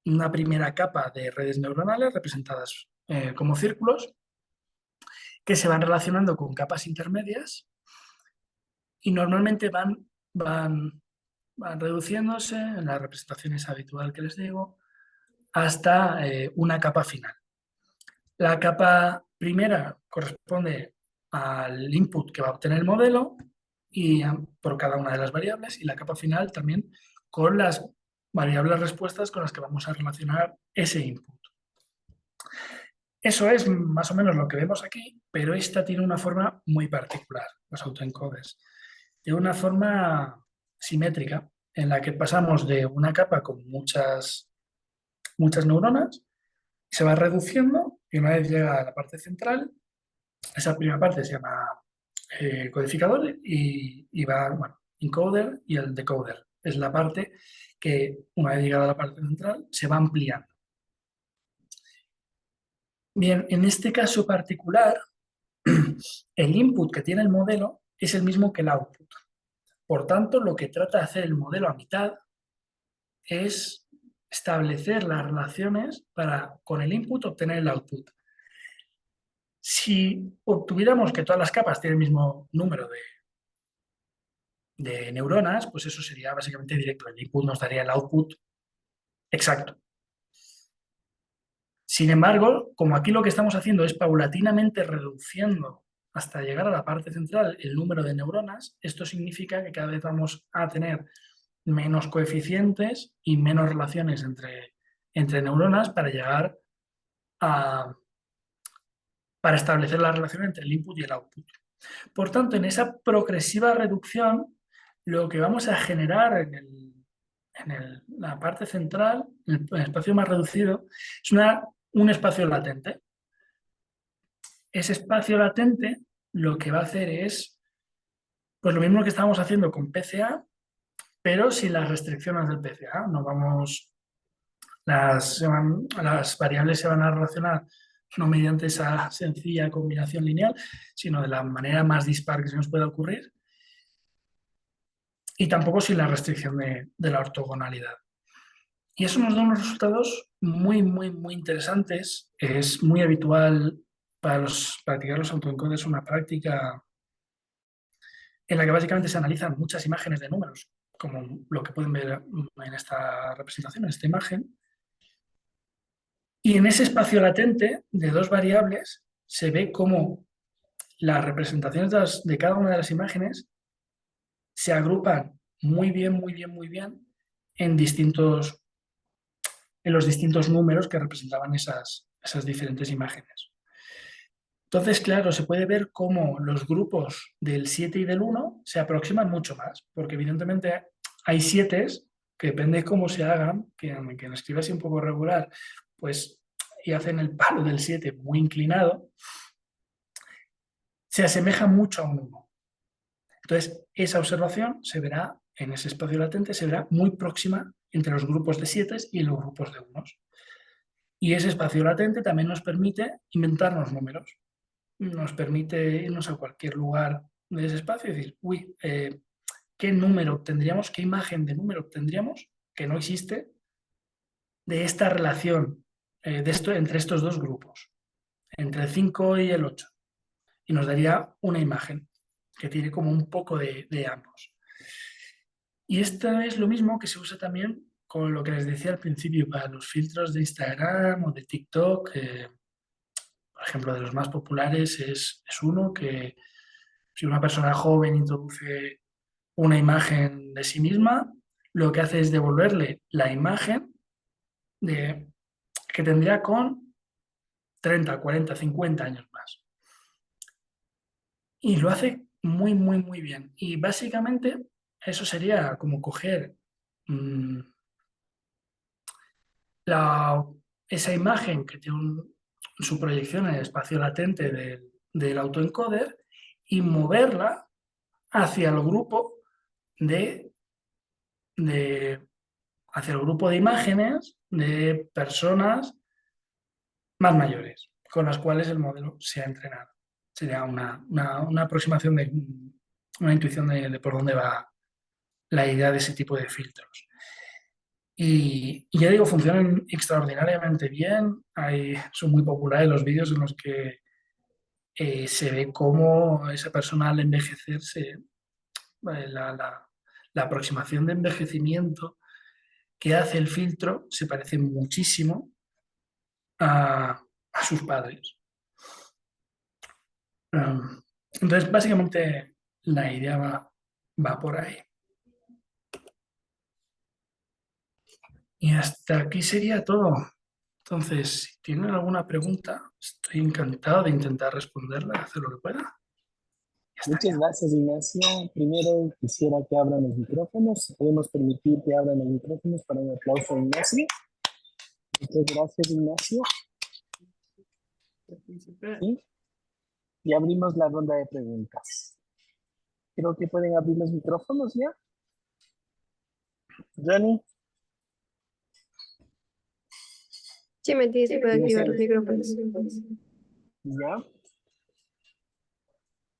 una primera capa de redes neuronales representadas como círculos, que se van relacionando con capas intermedias y normalmente van reduciéndose en las representaciones habitual que les digo, hasta una capa final. La capa primera corresponde al input que va a obtener el modelo y por cada una de las variables, y la capa final también con las variables respuestas con las que vamos a relacionar ese input. Eso es más o menos lo que vemos aquí, pero esta tiene una forma muy particular, los autoencoders. De una forma simétrica, en la que pasamos de una capa con muchas neuronas, se va reduciendo y una vez llega a la parte central, esa primera parte se llama codificador y va, bueno, encoder y el decoder. Es la parte que una vez llegada a la parte central se va ampliando. Bien, en este caso particular, el input que tiene el modelo es el mismo que el output. Por tanto, lo que trata de hacer el modelo a mitad es establecer las relaciones para, con el input, obtener el output. Si obtuviéramos que todas las capas tienen el mismo número de neuronas, pues eso sería básicamente directo. El input nos daría el output exacto. Sin embargo, como aquí lo que estamos haciendo es paulatinamente reduciendo hasta llegar a la parte central el número de neuronas, esto significa que cada vez vamos a tener menos coeficientes y menos relaciones entre neuronas para llegar para establecer la relación entre el input y el output. Por tanto, en esa progresiva reducción, lo que vamos a generar en la parte central, en el espacio más reducido, es un espacio latente. Ese espacio latente lo que va a hacer es pues lo mismo que estábamos haciendo con PCA, pero sin las restricciones del PCA. No vamos, las variables se van a relacionar no mediante esa sencilla combinación lineal, sino de la manera más dispar que se nos pueda ocurrir, y tampoco sin la restricción de la ortogonalidad. Y eso nos da unos resultados muy, muy, muy interesantes. Es muy habitual para practicar los autoencoders, una práctica en la que básicamente se analizan muchas imágenes de números, como lo que pueden ver en esta representación, en esta imagen. Y en ese espacio latente de dos variables se ve cómo las representaciones de cada una de las imágenes se agrupan muy bien, muy bien, muy bien en los distintos números que representaban esas diferentes imágenes. Entonces, claro, se puede ver cómo los grupos del 7 y del 1 se aproximan mucho más, porque evidentemente hay 7 que depende de cómo se hagan, que lo escriba así un poco regular, pues y hacen el palo del 7 muy inclinado, se asemeja mucho a un 1. Entonces, esa observación se verá en ese espacio latente, se verá muy próxima entre los grupos de 7 y los grupos de 1. Y ese espacio latente también nos permite inventarnos números. Nos permite irnos a cualquier lugar de ese espacio y decir, uy, ¿qué número obtendríamos, qué imagen de número obtendríamos que no existe de esta relación entre estos dos grupos, entre el 5 y el 8? Y nos daría una imagen que tiene como un poco de ambos. Y esto es lo mismo que se usa también con lo que les decía al principio para los filtros de Instagram o de TikTok. Por ejemplo, de los más populares es uno que si una persona joven introduce una imagen de sí misma, lo que hace es devolverle la imagen que tendría con 30, 40, 50 años más. Y lo hace muy, muy, muy bien. Y básicamente eso sería como coger la, esa imagen que tiene su proyección en el espacio latente del autoencoder y moverla hacia el grupo de, de- hacia el grupo de imágenes de personas más mayores con las cuales el modelo se ha entrenado. Sería una aproximación de una intuición de por dónde va la idea de ese tipo de filtros. Y ya digo, funcionan extraordinariamente bien. Son muy populares los vídeos en los que se ve cómo esa persona al envejecerse, la aproximación de envejecimiento que hace el filtro se parece muchísimo a sus padres. Entonces, básicamente, la idea va por ahí. Y hasta aquí sería todo. Entonces, si tienen alguna pregunta, estoy encantado de intentar responderla, hacer lo que pueda. Ya Muchas estaría. gracias, Ignacio. Primero quisiera que abran los micrófonos. ¿Podemos permitir que abran los micrófonos para un aplauso a Ignacio? Muchas gracias, Ignacio. ¿Sí? Y abrimos la ronda de preguntas. Creo que pueden abrir los micrófonos ya. Johnny, Sí, Matías, se puede activar los micrófonos. ya.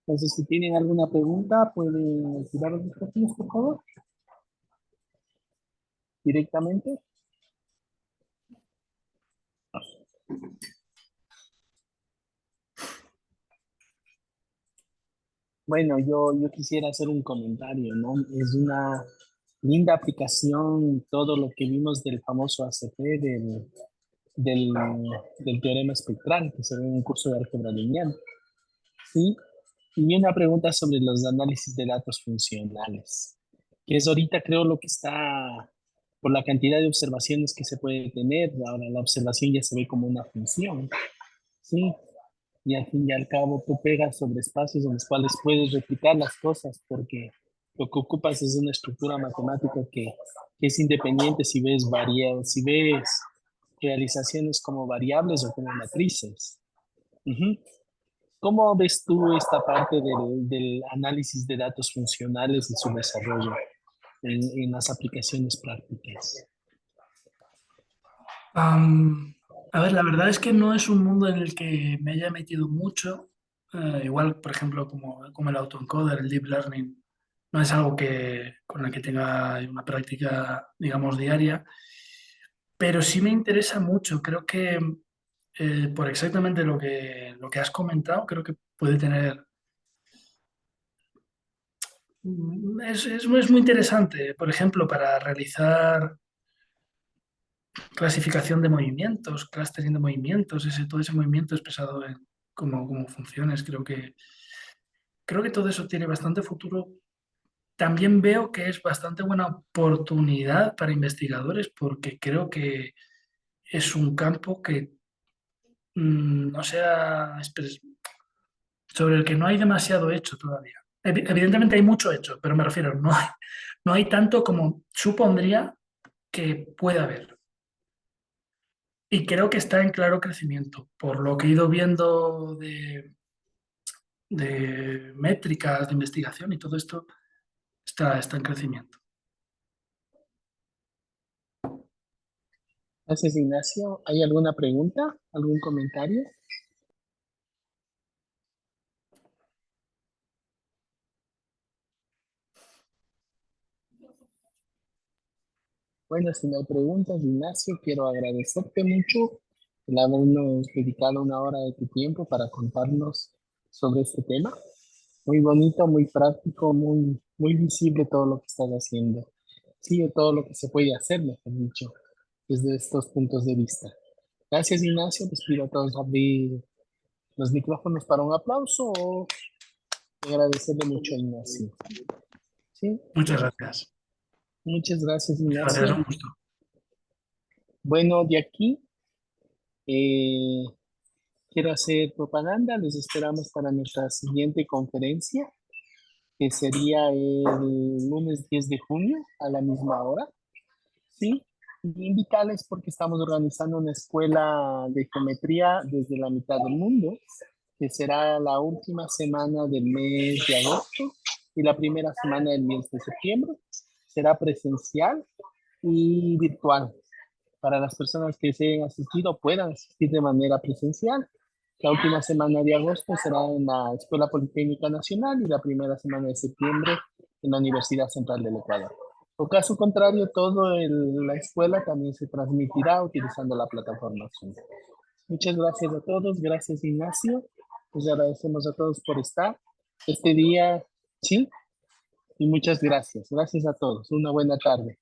Entonces, si tienen alguna pregunta, pueden activar los micrófonos, por favor, directamente. Bueno, yo quisiera hacer un comentario, ¿no? Es una linda aplicación todo lo que vimos del famoso ACP, del, del teorema espectral, que se ve en un curso de álgebra lineal. ¿Sí? Y una pregunta sobre los análisis de datos funcionales, que es ahorita creo lo que está, por la cantidad de observaciones que se puede tener, ahora la observación ya se ve como una función, ¿sí? Y al fin y al cabo tú pegas sobre espacios en los cuales puedes replicar las cosas porque lo que ocupas es una estructura matemática que es independiente si ves realizaciones como variables o como matrices. Ujú. ¿Cómo ves tú esta parte del análisis de datos funcionales y su desarrollo en las aplicaciones prácticas? A ver, la verdad es que no es un mundo en el que me haya metido mucho. Igual, por ejemplo, como el autoencoder, el deep learning, no es algo con el que tenga una práctica, digamos, diaria, pero sí me interesa mucho. Creo que por exactamente lo que has comentado, creo que puede tener. Es muy interesante, por ejemplo, para realizar clasificación de movimientos, clustering de movimientos, todo ese movimiento expresado como funciones. Creo que todo eso tiene bastante futuro. También veo que es bastante buena oportunidad para investigadores porque creo que es un campo que no sea sobre el que no hay demasiado hecho todavía. Evidentemente hay mucho hecho, pero me refiero, no hay tanto como supondría que pueda haber. Y creo que está en claro crecimiento, por lo que he ido viendo de métricas, de investigación y todo esto está en crecimiento. Gracias, Ignacio. ¿Hay alguna pregunta? ¿Algún comentario? Bueno, si no hay preguntas, Ignacio, quiero agradecerte mucho el habernos dedicado una hora de tu tiempo para contarnos sobre este tema. Muy bonito, muy práctico, muy visible todo lo que estás haciendo. Sí, de todo lo que se puede hacer, mejor dicho, desde estos puntos de vista. Gracias, Ignacio. Les pido a todos abrir los micrófonos para un aplauso o agradecerle mucho a Ignacio. Sí, Muchas gracias. muchas gracias, Muchas gracias, Ignacio. un gusto. Bueno, de aquí, eh, quiero hacer propaganda. Les esperamos para nuestra siguiente conferencia, que sería el lunes 10 de junio a la misma hora. Sí, y invitarles porque estamos organizando una escuela de geometría desde la mitad del mundo, que será la última semana del mes de agosto y la primera semana del mes de septiembre. Será presencial y virtual. Para las personas que deseen asistir o puedan asistir de manera presencial, la última semana de agosto será en la Escuela Politécnica Nacional y la primera semana de septiembre en la Universidad Central del Ecuador. O caso contrario, la escuela también se transmitirá utilizando la plataforma Zoom. Muchas gracias a todos. Gracias, Ignacio. Les agradecemos a todos por estar este día. Sí, y muchas gracias. Gracias a todos. Una buena tarde.